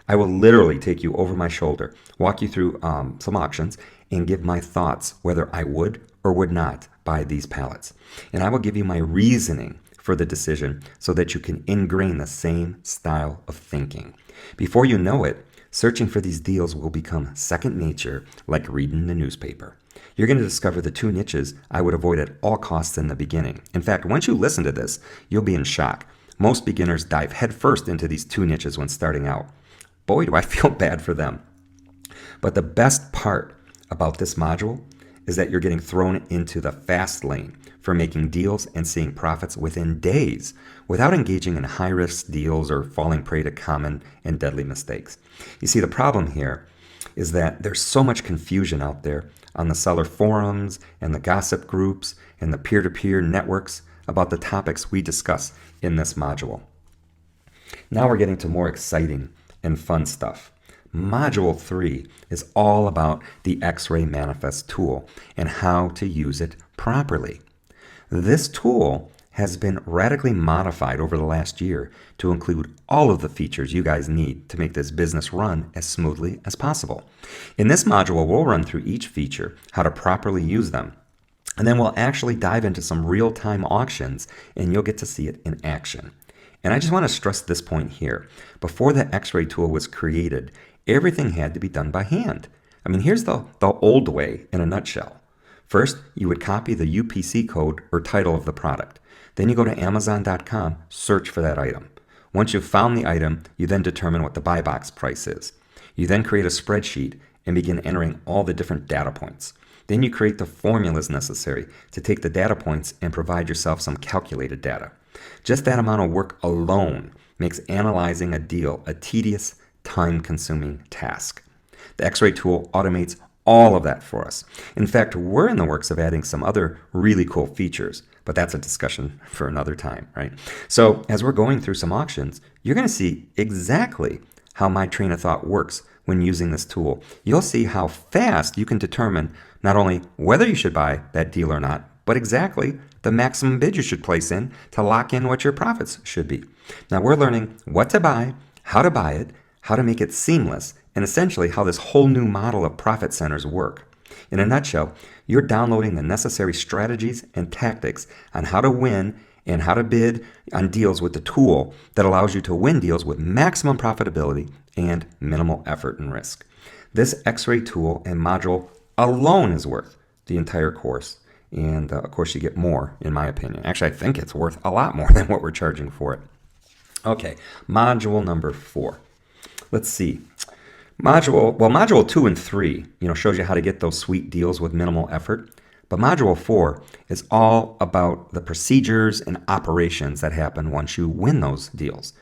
I will literally take you over my shoulder, walk you through some auctions, and give my thoughts whether I would or would not buy these pallets. And I will give you my reasoning for the decision so that you can ingrain the same style of thinking. Before you know it, searching for these deals will become second nature, like reading the newspaper. You're going to discover the 2 niches I would avoid at all costs in the beginning. In fact, once you listen to this, you'll be in shock. Most beginners dive headfirst into these 2 niches when starting out. Boy, do I feel bad for them. But the best part about this module is that you're getting thrown into the fast lane for making deals and seeing profits within days without engaging in high-risk deals or falling prey to common and deadly mistakes. You see, the problem here is that there's so much confusion out there on the seller forums and the gossip groups and the peer-to-peer networks about the topics we discuss in this module. Now we're getting to more exciting and fun stuff. Module 3 is all about the X-ray manifest tool and how to use it properly. This tool has been radically modified over the last year to include all of the features you guys need to make this business run as smoothly as possible. In this module, we'll run through each feature, how to properly use them, and then we'll actually dive into some real-time auctions, and you'll get to see it in action. And I just want to stress this point here. Before the X-ray tool was created, everything had to be done by hand. I mean, here's the old way in a nutshell. First, you would copy the UPC code or title of the product. Then you go to Amazon.com, search for that item. Once you've found the item, you then determine what the buy box price is. You then create a spreadsheet and begin entering all the different data points. Then you create the formulas necessary to take the data points and provide yourself some calculated data. Just that amount of work alone makes analyzing a deal a tedious, time-consuming task. The X-ray tool automates all of that for us. In fact, we're in the works of adding some other really cool features, but that's a discussion for another time, right? So as we're going through some auctions, you're going to see exactly how my train of thought works when using this tool. You'll see how fast you can determine not only whether you should buy that deal or not, but exactly the maximum bid you should place in to lock in what your profits should be. Now we're learning what to buy it, how to make it seamless, and essentially how this whole new model of profit centers work. In a nutshell, you're downloading the necessary strategies and tactics on how to win and how to bid on deals with the tool that allows you to win deals with maximum profitability and minimal effort and risk. This X-ray tool and module alone is worth the entire course. And of course, you get more, in my opinion. Actually, I think it's worth a lot more than what we're charging for it. Okay, module number 4. Let's see. Module 2 and 3, shows you how to get those sweet deals with minimal effort. But module 4 is all about the procedures and operations that happen once you win those deals.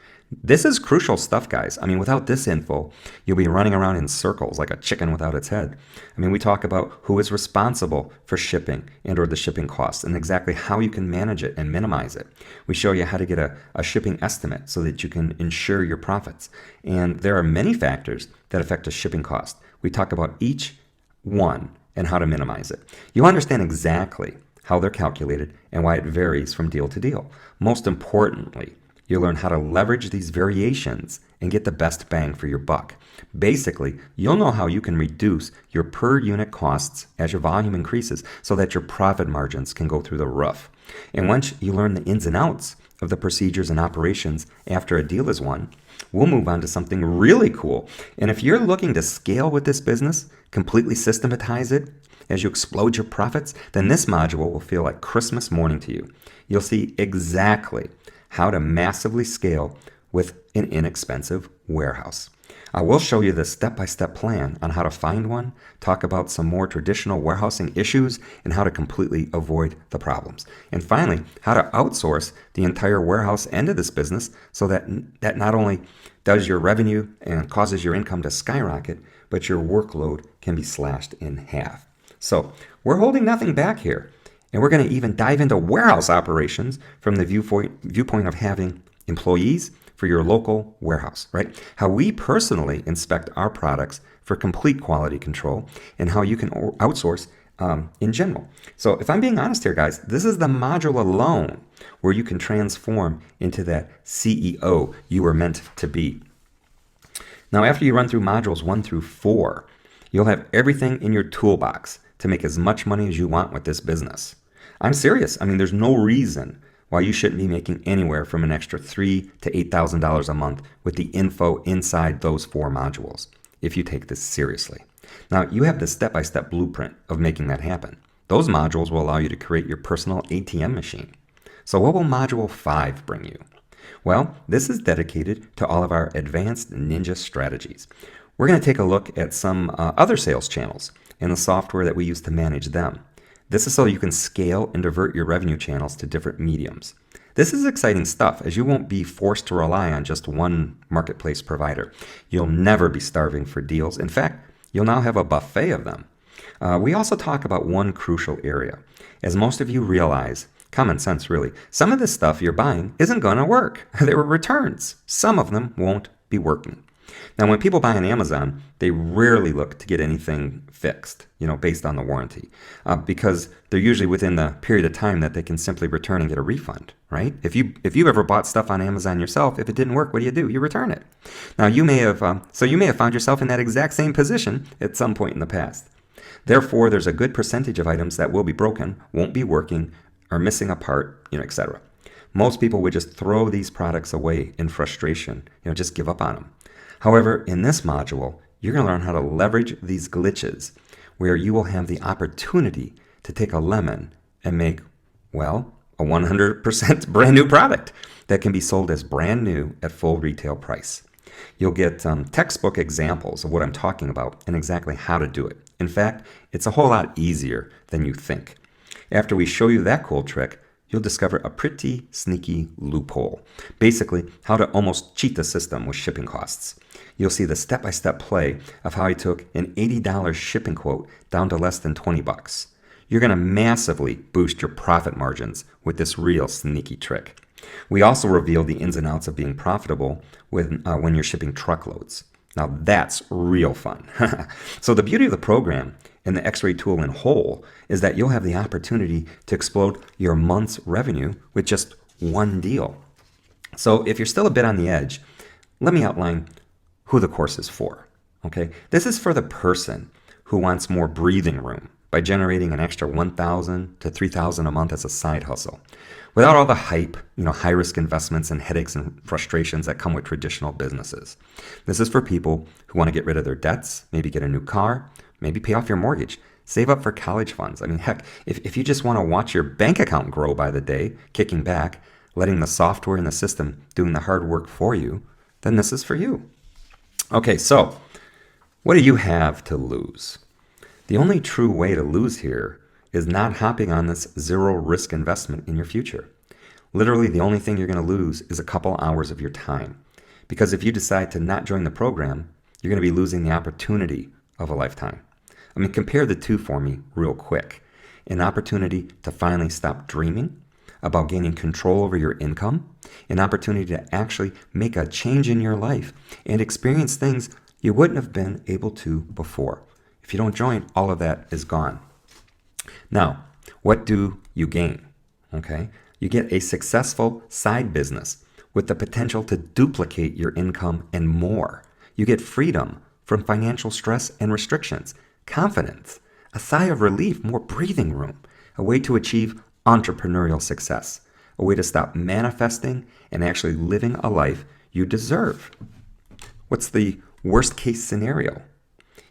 This is crucial stuff, guys. I mean, without this info, you'll be running around in circles like a chicken without its head. I mean, we talk about who is responsible for shipping and or the shipping costs and exactly how you can manage it and minimize it. We show you how to get a shipping estimate so that you can ensure your profits. And there are many factors that affect a shipping cost. We talk about each one and how to minimize it. You'll understand exactly how they're calculated and why it varies from deal to deal. Most importantly, you'll learn how to leverage these variations and get the best bang for your buck. Basically, you'll know how you can reduce your per unit costs as your volume increases so that your profit margins can go through the roof. And once you learn the ins and outs of the procedures and operations after a deal is won, we'll move on to something really cool. And if you're looking to scale with this business, completely systematize it as you explode your profits, then this module will feel like Christmas morning to you. You'll see exactly how to massively scale with an inexpensive warehouse. I will show you the step-by-step plan on how to find one, talk about some more traditional warehousing issues, and how to completely avoid the problems. And finally, how to outsource the entire warehouse end of this business so that not only does your revenue and causes your income to skyrocket, but your workload can be slashed in half. So we're holding nothing back here. And we're going to even dive into warehouse operations from the viewpoint of having employees for your local warehouse, right? How we personally inspect our products for complete quality control and how you can outsource in general. So if I'm being honest here, guys, this is the module alone where you can transform into that CEO you were meant to be. Now, after you run through modules 1 through 4, you'll have everything in your toolbox to make as much money as you want with this business. I'm serious. I mean, there's no reason why you shouldn't be making anywhere from an extra $3,000 to $8,000 a month with the info inside those 4 modules, if you take this seriously. Now, you have the step-by-step blueprint of making that happen. Those modules will allow you to create your personal ATM machine. So what will Module 5 bring you? Well, this is dedicated to all of our advanced ninja strategies. We're going to take a look at some other sales channels and the software that we use to manage them. This is so you can scale and divert your revenue channels to different mediums. This is exciting stuff, as you won't be forced to rely on just one marketplace provider. You'll never be starving for deals. In fact, you'll now have a buffet of them. We also talk about one crucial area. As most of you realize, common sense really, some of this stuff you're buying isn't going to work. There were returns. Some of them won't be working. Now, when people buy on Amazon, they rarely look to get anything fixed, based on the warranty, because they're usually within the period of time that they can simply return and get a refund, right? If you ever bought stuff on Amazon yourself, if it didn't work, what do? You return it. Now, you may have found yourself in that exact same position at some point in the past. Therefore, there's a good percentage of items that will be broken, won't be working, are missing a part, etc. most people would just throw these products away in frustration, just give up on them. However, in this module, you're going to learn how to leverage these glitches where you will have the opportunity to take a lemon and make, well, a 100% brand new product that can be sold as brand new at full retail price. You'll get textbook examples of what I'm talking about and exactly how to do it. In fact, it's a whole lot easier than you think. After we show you that cool trick, you'll discover a pretty sneaky loophole. Basically, how to almost cheat the system with shipping costs. You'll see the step-by-step play of how I took an $80 shipping quote down to less than 20 bucks. You're going to massively boost your profit margins with this real sneaky trick. We also reveal the ins and outs of being profitable when you're shipping truckloads. Now that's real fun. So the beauty of the program and the X-ray tool in whole is that you'll have the opportunity to explode your month's revenue with just one deal. So if you're still a bit on the edge, let me outline who the course is for. Okay, this is for the person who wants more breathing room by generating an extra $1,000 to $3,000 a month as a side hustle, without all the hype, high-risk investments and headaches and frustrations that come with traditional businesses. This is for people who want to get rid of their debts, maybe get a new car, maybe pay off your mortgage, save up for college funds. I mean, heck, if you just want to watch your bank account grow by the day, kicking back, letting the software and the system doing the hard work for you, then this is for you. Okay, so what do you have to lose? The only true way to lose here is not hopping on this zero risk investment in your future. Literally, the only thing you're going to lose is a couple hours of your time. Because if you decide to not join the program, you're going to be losing the opportunity of a lifetime. I mean, compare the two for me real quick. An opportunity to finally stop dreaming about gaining control over your income, an opportunity to actually make a change in your life and experience things you wouldn't have been able to before. If you don't join, all of that is gone. Now, what do you gain? Okay, you get a successful side business with the potential to duplicate your income and more. You get freedom from financial stress and restrictions, confidence, a sigh of relief, more breathing room, a way to achieve entrepreneurial success, a way to stop manifesting and actually living a life you deserve. What's the worst case scenario?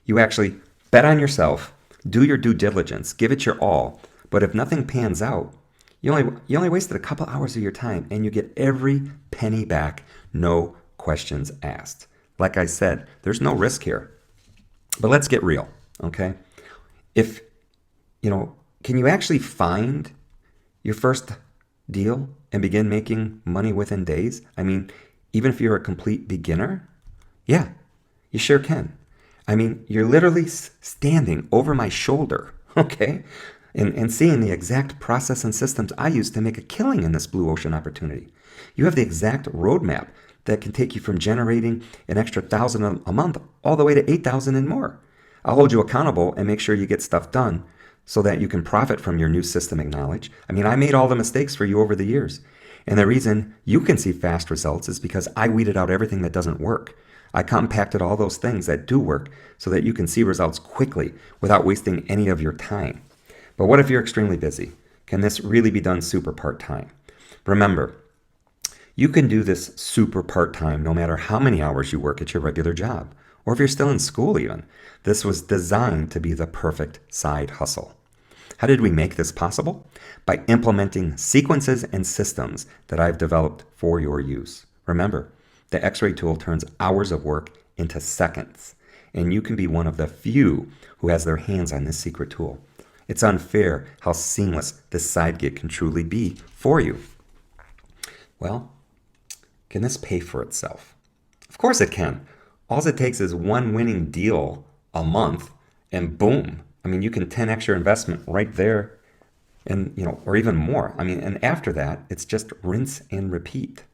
You actually bet on yourself, do your due diligence, give it your all, but if nothing pans out, you only wasted a couple hours of your time and you get every penny back, no questions asked. Like I said, there's no risk here. But let's get real, okay? Can you actually find your first deal and begin making money within days? I mean, even if you're a complete beginner? Yeah, you sure can. I mean, you're literally standing over my shoulder, okay? And seeing the exact process and systems I use to make a killing in this blue ocean opportunity. You have the exact roadmap that can take you from generating an extra $1,000 a month all the way to $8,000 and more. I'll hold you accountable and make sure you get stuff done so that you can profit from your new systemic knowledge. I mean, I made all the mistakes for you over the years. And the reason you can see fast results is because I weeded out everything that doesn't work. I compacted all those things that do work so that you can see results quickly without wasting any of your time. But what if you're extremely busy? Can this really be done super part-time? Remember, you can do this super part-time no matter how many hours you work at your regular job, or if you're still in school even. This was designed to be the perfect side hustle. How did we make this possible? By implementing sequences and systems that I've developed for your use. Remember, the X-ray tool turns hours of work into seconds, and you can be one of the few who has their hands on this secret tool. It's unfair how seamless this side gig can truly be for you. Well, can this pay for itself? Of course it can. All it takes is one winning deal a month, and boom. I mean, you can 10x your investment right there, and or even more. I mean, and after that, it's just rinse and repeat.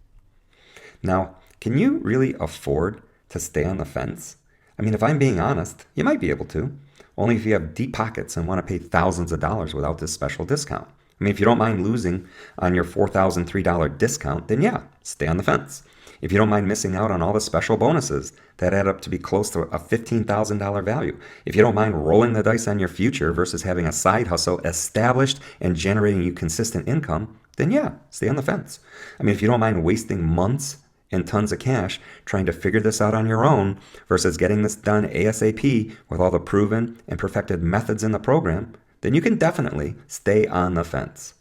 Now, can you really afford to stay on the fence? I mean, if I'm being honest, you might be able to, only if you have deep pockets and want to pay thousands of dollars without this special discount. I mean, if you don't mind losing on your $4,003 discount, then yeah, stay on the fence. If you don't mind missing out on all the special bonuses that add up to be close to a $15,000 value, if you don't mind rolling the dice on your future versus having a side hustle established and generating you consistent income, then yeah, stay on the fence. I mean, if you don't mind wasting months and tons of cash trying to figure this out on your own versus getting this done ASAP with all the proven and perfected methods in the program, then you can definitely stay on the fence.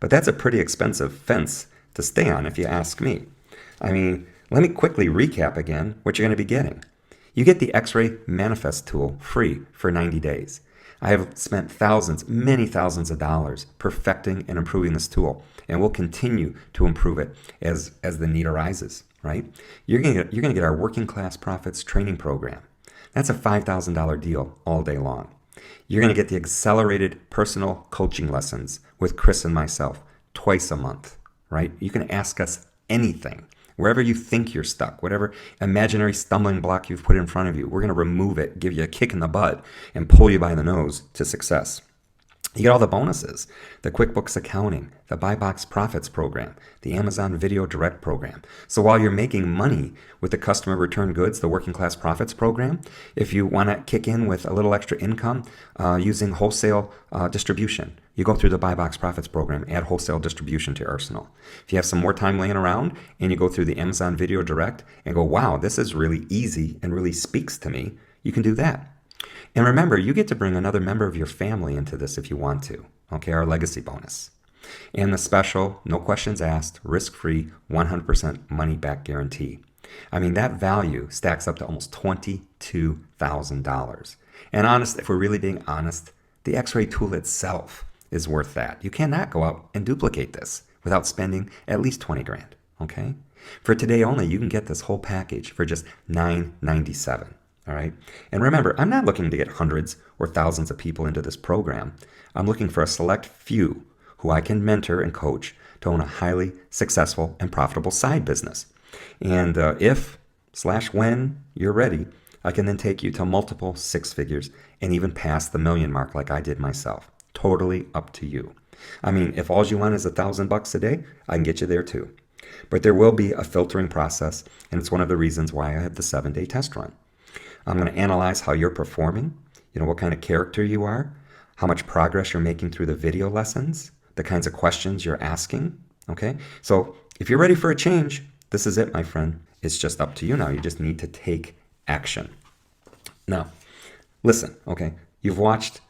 But that's a pretty expensive fence to stay on if you ask me. I mean, let me quickly recap again what you're going to be getting. You get the X-Ray Manifest tool free for 90 days. I have spent thousands, many thousands of dollars perfecting and improving this tool, and will continue to improve it as the need arises, right? You're going to get our Working Class Profits training program. That's a $5,000 deal all day long. You're going to get the accelerated personal coaching lessons with Chris and myself twice a month, right? You can ask us anything. Wherever you think you're stuck, whatever imaginary stumbling block you've put in front of you, we're going to remove it, give you a kick in the butt, and pull you by the nose to success. You get all the bonuses, the QuickBooks accounting, the Buy Box Profits program, the Amazon Video Direct program. So while you're making money with the customer return goods, the Working Class Profits program, if you want to kick in with a little extra income using wholesale distribution, you go through the Buy Box Profits program, add wholesale distribution to your arsenal. If you have some more time laying around and you go through the Amazon Video Direct and go, wow, this is really easy and really speaks to me, you can do that. And remember, you get to bring another member of your family into this if you want to, okay, our legacy bonus. And the special, no questions asked, risk-free, 100% money-back guarantee. I mean, that value stacks up to almost $22,000. And honest, if we're really being honest, the X-Ray tool itself is worth that. You cannot go out and duplicate this without spending at least 20 grand, okay? For today only, you can get this whole package for just $997. All right. And remember, I'm not looking to get hundreds or thousands of people into this program. I'm looking for a select few who I can mentor and coach to own a highly successful and profitable side business. And if/when you're ready, I can then take you to multiple six figures and even past the million mark like I did myself. Totally up to you. I mean, if all you want is $1,000 a day, I can get you there too. But there will be a filtering process, and it's one of the reasons why I have the 7-day test run. I'm going to analyze how you're performing, what kind of character you are, how much progress you're making through the video lessons, the kinds of questions you're asking, okay? So if you're ready for a change, this is it, my friend. It's just up to you now. You just need to take action. Now, listen, okay? You've watched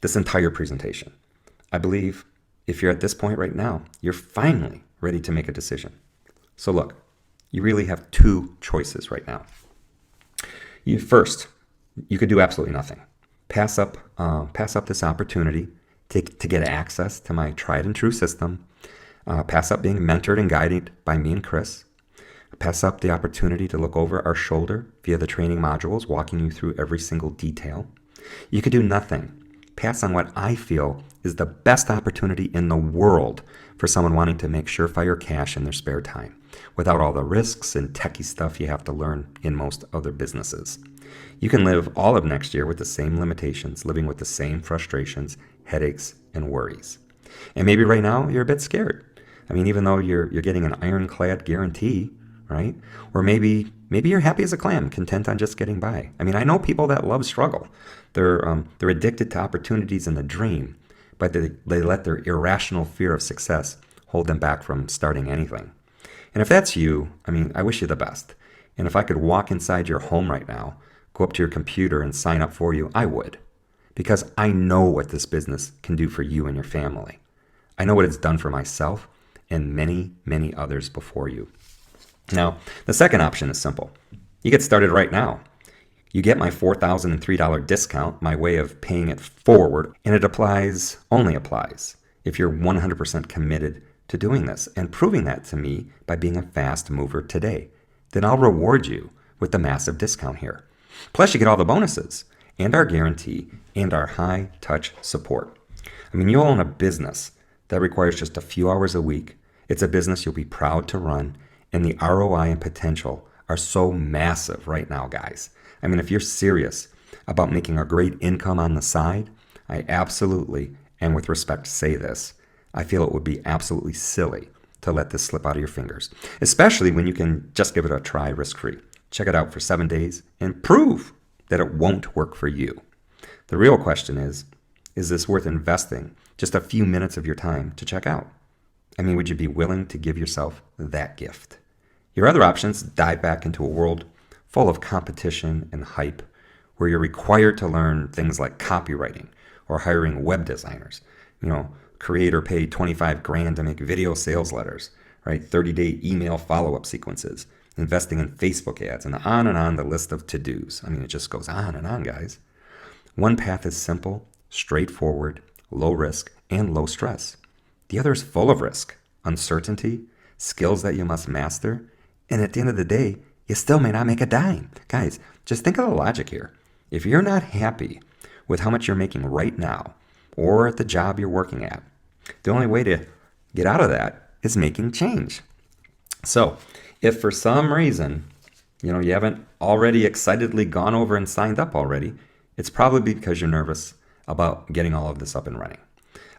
this entire presentation. I believe if you're at this point right now, you're finally ready to make a decision. So look, you really have two choices right now. First, you could do absolutely nothing. Pass up this opportunity to get access to my tried and true system. Pass up being mentored and guided by me and Chris. Pass up the opportunity to look over our shoulder via the training modules, walking you through every single detail. You could do nothing. Pass on what I feel is the best opportunity in the world for someone wanting to make surefire cash in their spare time, without all the risks and techie stuff you have to learn in most other businesses. You can live all of next year with the same limitations, living with the same frustrations, headaches, and worries. And maybe right now you're a bit scared. I mean, even though you're getting an ironclad guarantee, right? Or maybe you're happy as a clam, content on just getting by. I mean, I know people that love struggle. They're addicted to opportunities in the dream, but they let their irrational fear of success hold them back from starting anything. And if that's you, I mean, I wish you the best. And if I could walk inside your home right now, go up to your computer and sign up for you, I would. Because I know what this business can do for you and your family. I know what it's done for myself and many, many others before you. Now, the second option is simple. You get started right now. You get my $4,003 discount, my way of paying it forward, and it only applies if you're 100% committed to doing this and proving that to me by being a fast mover today. Then I'll reward you with the massive discount here. Plus, you get all the bonuses and our guarantee and our high touch support. I mean, you'll own a business that requires just a few hours a week. It's a business you'll be proud to run, and the ROI and potential are so massive right now, guys. I mean, if you're serious about making a great income on the side, I absolutely, and with respect, say this. I feel it would be absolutely silly to let this slip out of your fingers, especially when you can just give it a try risk-free. Check it out for 7 days and prove that it won't work for you. The real question is this worth investing just a few minutes of your time to check out? I mean, would you be willing to give yourself that gift? Your other options dive back into a world full of competition and hype, where you're required to learn things like copywriting or hiring web designers. Create or pay 25 grand to make video sales letters, right? 30-day email follow-up sequences, investing in Facebook ads, and on the list of to-dos. I mean, it just goes on and on, guys. One path is simple, straightforward, low risk, and low stress. The other is full of risk, uncertainty, skills that you must master, and at the end of the day, you still may not make a dime. Guys, just think of the logic here. If you're not happy with how much you're making right now or at the job you're working at, the only way to get out of that is making change. So if for some reason, you haven't already excitedly gone over and signed up already, it's probably because you're nervous about getting all of this up and running.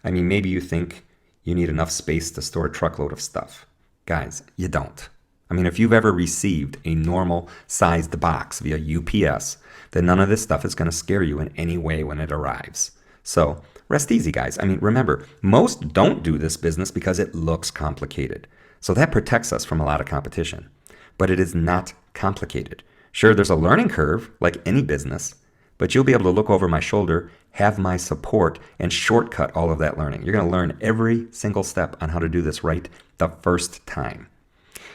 I mean, maybe you think you need enough space to store a truckload of stuff. Guys, you don't. I mean, if you've ever received a normal sized box via UPS, then none of this stuff is going to scare you in any way when it arrives. So rest easy, guys. I mean, remember, most don't do this business because it looks complicated. So that protects us from a lot of competition. But it is not complicated. Sure, there's a learning curve like any business, but you'll be able to look over my shoulder, have my support, and shortcut all of that learning. You're going to learn every single step on how to do this right the first time.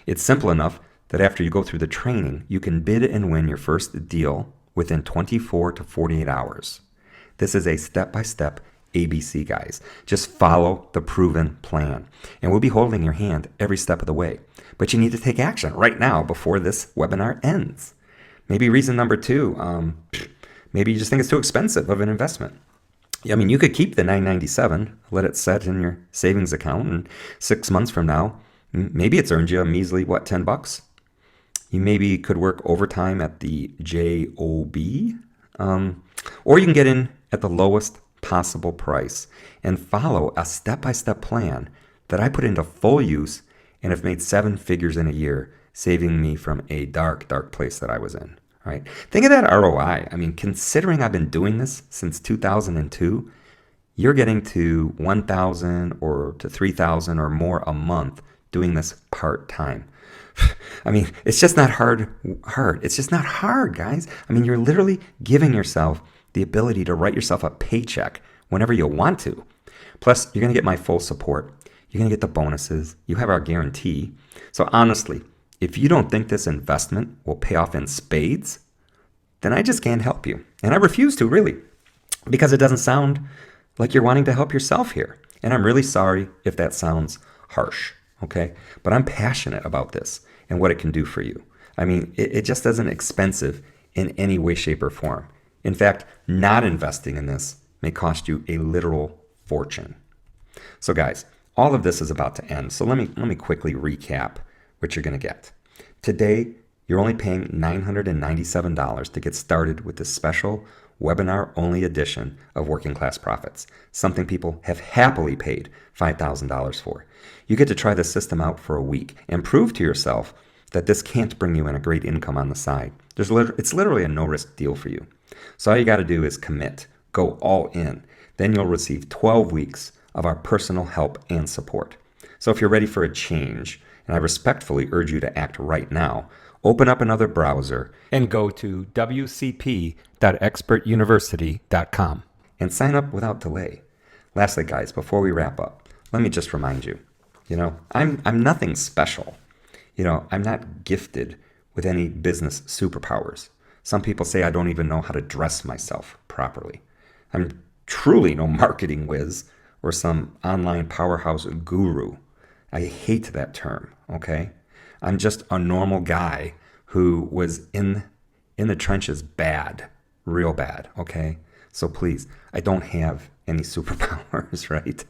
It's simple enough that after you go through the training, you can bid and win your first deal within 24 to 48 hours. This is a step-by-step ABC, guys. Just follow the proven plan. And we'll be holding your hand every step of the way. But you need to take action right now before this webinar ends. Maybe reason number 2, maybe you just think it's too expensive of an investment. I mean, you could keep the $9.97, let it set in your savings account, and 6 months from now, maybe it's earned you a measly, $10? You maybe could work overtime at the job, or you can get in at the lowest possible price and follow a step-by-step plan that I put into full use and have made 7 figures in a year, saving me from a dark, dark place that I was in. Right? Think of that ROI. I mean, considering I've been doing this since 2002, you're getting to 1,000 or to 3,000 or more a month doing this part-time. I mean, it's just not hard. It's just not hard, guys. I mean, you're literally giving yourself the ability to write yourself a paycheck whenever you want to. Plus, you're going to get my full support. You're going to get the bonuses. You have our guarantee. So honestly, if you don't think this investment will pay off in spades, then I just can't help you. And I refuse to, really, because it doesn't sound like you're wanting to help yourself here. And I'm really sorry if that sounds harsh, okay? But I'm passionate about this and what it can do for you. I mean, it just isn't expensive in any way, shape, or form. In fact, not investing in this may cost you a literal fortune. So guys, all of this is about to end. So let me quickly recap what you're going to get. Today, you're only paying $997 to get started with this special webinar-only edition of Working Class Profits, something people have happily paid $5,000 for. You get to try the system out for a week and prove to yourself that this can't bring you in a great income on the side. It's literally a no-risk deal for you. So all you got to do is commit, go all in. Then you'll receive 12 weeks of our personal help and support. So if you're ready for a change, and I respectfully urge you to act right now, open up another browser and go to wcp.expertuniversity.com and sign up without delay. Lastly, guys, before we wrap up, let me just remind you, I'm nothing special. I'm not gifted with any business superpowers. Some people say I don't even know how to dress myself properly. I'm truly no marketing whiz or some online powerhouse guru. I hate that term, okay? I'm just a normal guy who was in the trenches bad, real bad, okay? So please, I don't have any superpowers, right?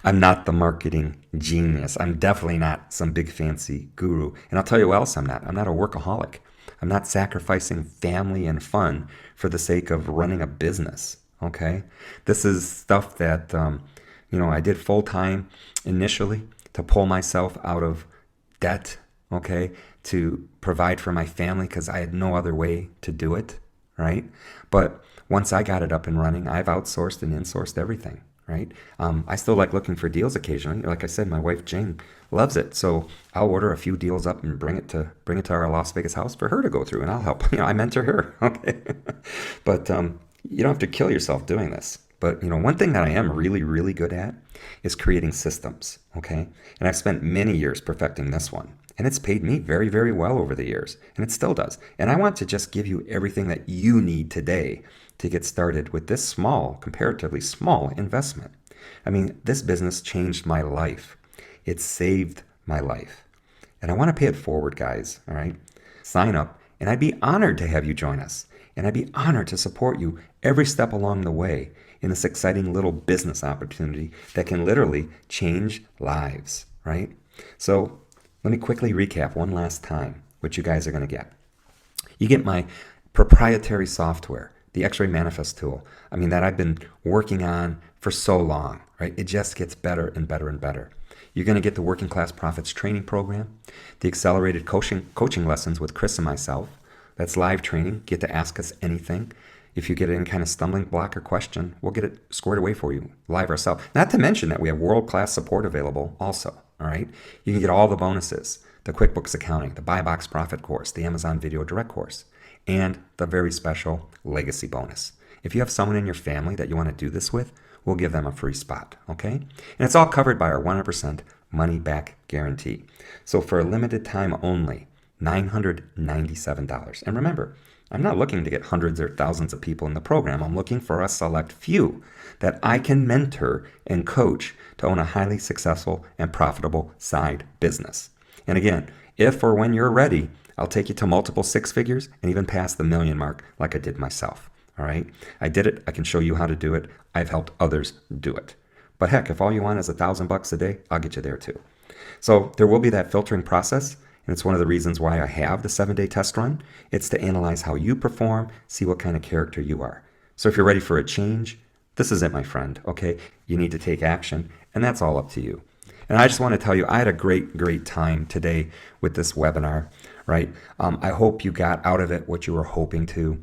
I'm not the marketing genius. I'm definitely not some big fancy guru. And I'll tell you what else I'm not. I'm not a workaholic. I'm not sacrificing family and fun for the sake of running a business, okay? This is stuff that, I did full-time initially, to pull myself out of debt, okay, to provide for my family because I had no other way to do it, right? But once I got it up and running, I've outsourced and insourced everything, right? I still like looking for deals occasionally. Like I said, my wife Jane loves it, so I'll order a few deals up and bring it to our Las Vegas house for her to go through, and I'll help. I mentor her, okay? But you don't have to kill yourself doing this. But one thing that I am really, really good at is creating systems, okay? And I've spent many years perfecting this one. And it's paid me very, very well over the years. And it still does. And I want to just give you everything that you need today to get started with this small, comparatively small investment. I mean, this business changed my life. It saved my life. And I want to pay it forward, guys, all right? Sign up, and I'd be honored to have you join us. And I'd be honored to support you every step along the way in this exciting little business opportunity that can literally change lives, right? So let me quickly recap one last time what you guys are going to get. You get my proprietary software, the X-Ray Manifest tool. I mean, that I've been working on for so long, right? It just gets better and better and better. You're going to get the Working Class Profits training program, the accelerated coaching lessons with Chris and myself. That's live training. Get to ask us anything. If you get any kind of stumbling block or question, we'll get it squared away for you live ourselves. Not to mention that we have world-class support available also, all right? You can get all the bonuses, the QuickBooks accounting, the Buy Box Profit course, the Amazon Video Direct course, and the very special legacy bonus. If you have someone in your family that you want to do this with, we'll give them a free spot, okay? And it's all covered by our 100% money-back guarantee. So for a limited time only, $997. And remember, I'm not looking to get hundreds or thousands of people in the program. I'm looking for a select few that I can mentor and coach to own a highly successful and profitable side business. And again, if or when you're ready, I'll take you to multiple six figures and even past the million mark like I did myself. All right? I did it. I can show you how to do it. I've helped others do it. But heck, if all you want is $1,000 a day, I'll get you there too. So there will be that filtering process. And it's one of the reasons why I have the 7-day test run. It's to analyze how you perform, see what kind of character you are. So if you're ready for a change, this is it, my friend, okay? You need to take action, and that's all up to you. And I just want to tell you, I had a great, great time today with this webinar, right? I hope you got out of it what you were hoping to.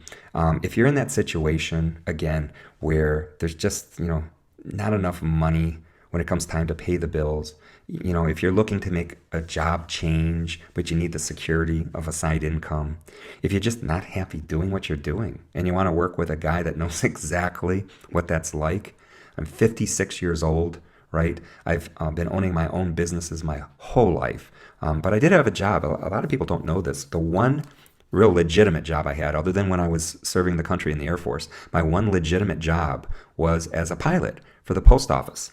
If you're in that situation, again, where there's just, not enough money when it comes time to pay the bills, if you're looking to make a job change, but you need the security of a side income, if you're just not happy doing what you're doing and you want to work with a guy that knows exactly what that's like. I'm 56 years old, right? I've been owning my own businesses my whole life, but I did have a job. A lot of people don't know this. The one real legitimate job I had, other than when I was serving the country in the Air Force, my one legitimate job was as a pilot for the post office.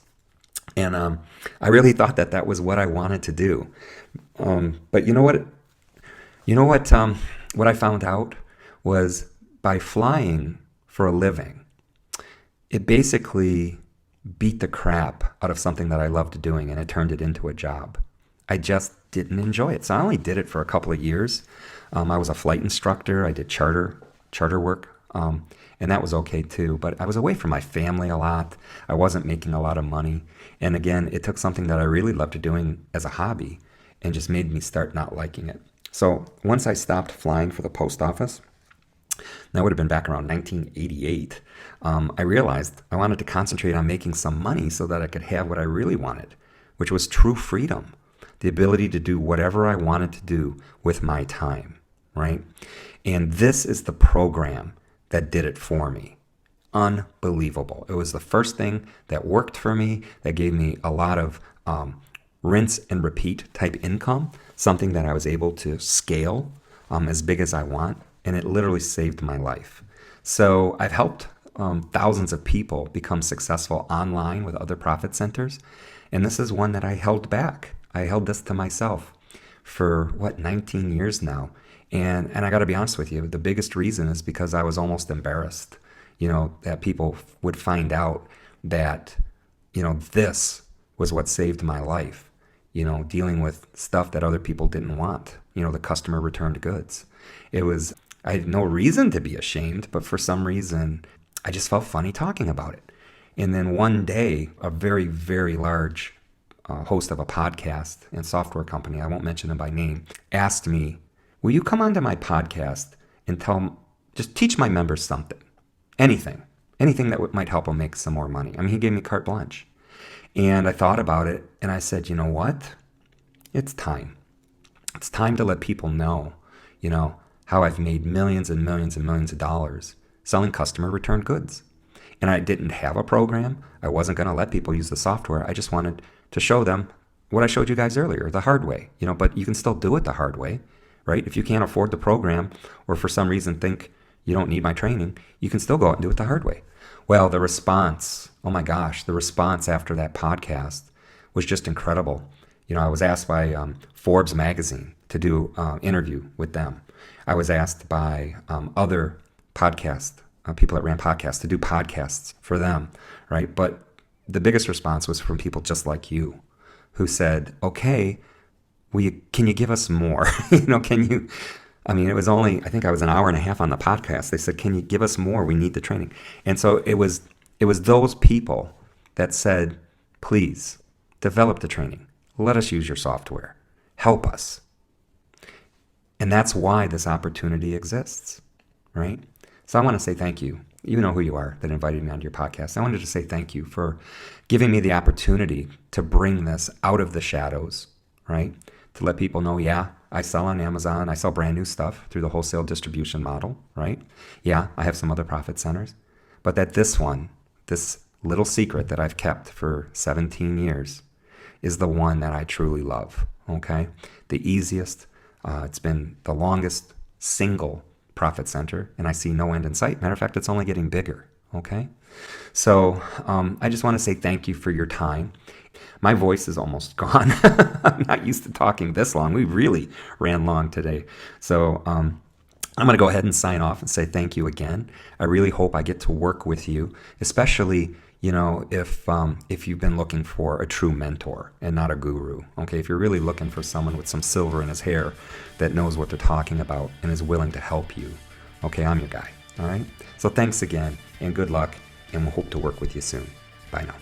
And I really thought that was what I wanted to do. But you know what? What I found out was by flying for a living, it basically beat the crap out of something that I loved doing, and it turned it into a job. I just didn't enjoy it. So I only did it for a couple of years. I was a flight instructor. I did charter work. And that was okay too, but I was away from my family a lot. I wasn't making a lot of money. And again, it took something that I really loved doing as a hobby and just made me start not liking it. So once I stopped flying for the post office, that would have been back around 1988, I realized I wanted to concentrate on making some money so that I could have what I really wanted, which was true freedom, the ability to do whatever I wanted to do with my time, right? And this is the program that did it for me. Unbelievable. It was the first thing that worked for me, that gave me a lot of rinse and repeat type income, something that I was able to scale as big as I want, and it literally saved my life. So I've helped thousands of people become successful online with other profit centers, and this is one that I held back. I held this to myself for 19 years now. And I got to be honest with you, the biggest reason is because I was almost embarrassed, that people would find out that, this was what saved my life, dealing with stuff that other people didn't want, the customer returned goods. I had no reason to be ashamed, but for some reason, I just felt funny talking about it. And then one day, a very, very large host of a podcast and software company, I won't mention them by name, asked me, will you come onto my podcast and just teach my members something, anything that might help them make some more money. I mean, he gave me carte blanche. And I thought about it and I said, you know what? It's time. It's time to let people know, how I've made millions and millions and millions of dollars selling customer returned goods. And I didn't have a program. I wasn't going to let people use the software. I just wanted to show them what I showed you guys earlier, the hard way, but you can still do it the hard way, right? If you can't afford the program or for some reason think you don't need my training, you can still go out and do it the hard way. Well, the response, oh my gosh, the response after that podcast was just incredible. I was asked by Forbes magazine to do an interview with them. I was asked by other people that ran podcasts to do podcasts for them, right? But the biggest response was from people just like you who said, okay, can you give us more? It was only, I think I was an hour and a half on the podcast. They said, can you give us more? We need the training. And so it was those people that said, please develop the training. Let us use your software. Help us. And that's why this opportunity exists, right? So I want to say thank you. You know who you are that invited me onto your podcast. I wanted to say thank you for giving me the opportunity to bring this out of the shadows, right? To let people know, yeah, I sell on Amazon. I sell brand new stuff through the wholesale distribution model, right? Yeah, I have some other profit centers. But that this little secret that I've kept for 17 years is the one that I truly love, okay? The easiest, it's been the longest single profit center, and I see no end in sight. Matter of fact, it's only getting bigger, okay? So I just want to say thank you for your time. My voice is almost gone. I'm not used to talking this long. We really ran long today. So I'm going to go ahead and sign off and say thank you again. I really hope I get to work with you, especially if you've been looking for a true mentor and not a guru, okay? If you're really looking for someone with some silver in his hair that knows what they're talking about and is willing to help you, okay, I'm your guy, all right? So thanks again and good luck, and we'll hope to work with you soon. Bye now.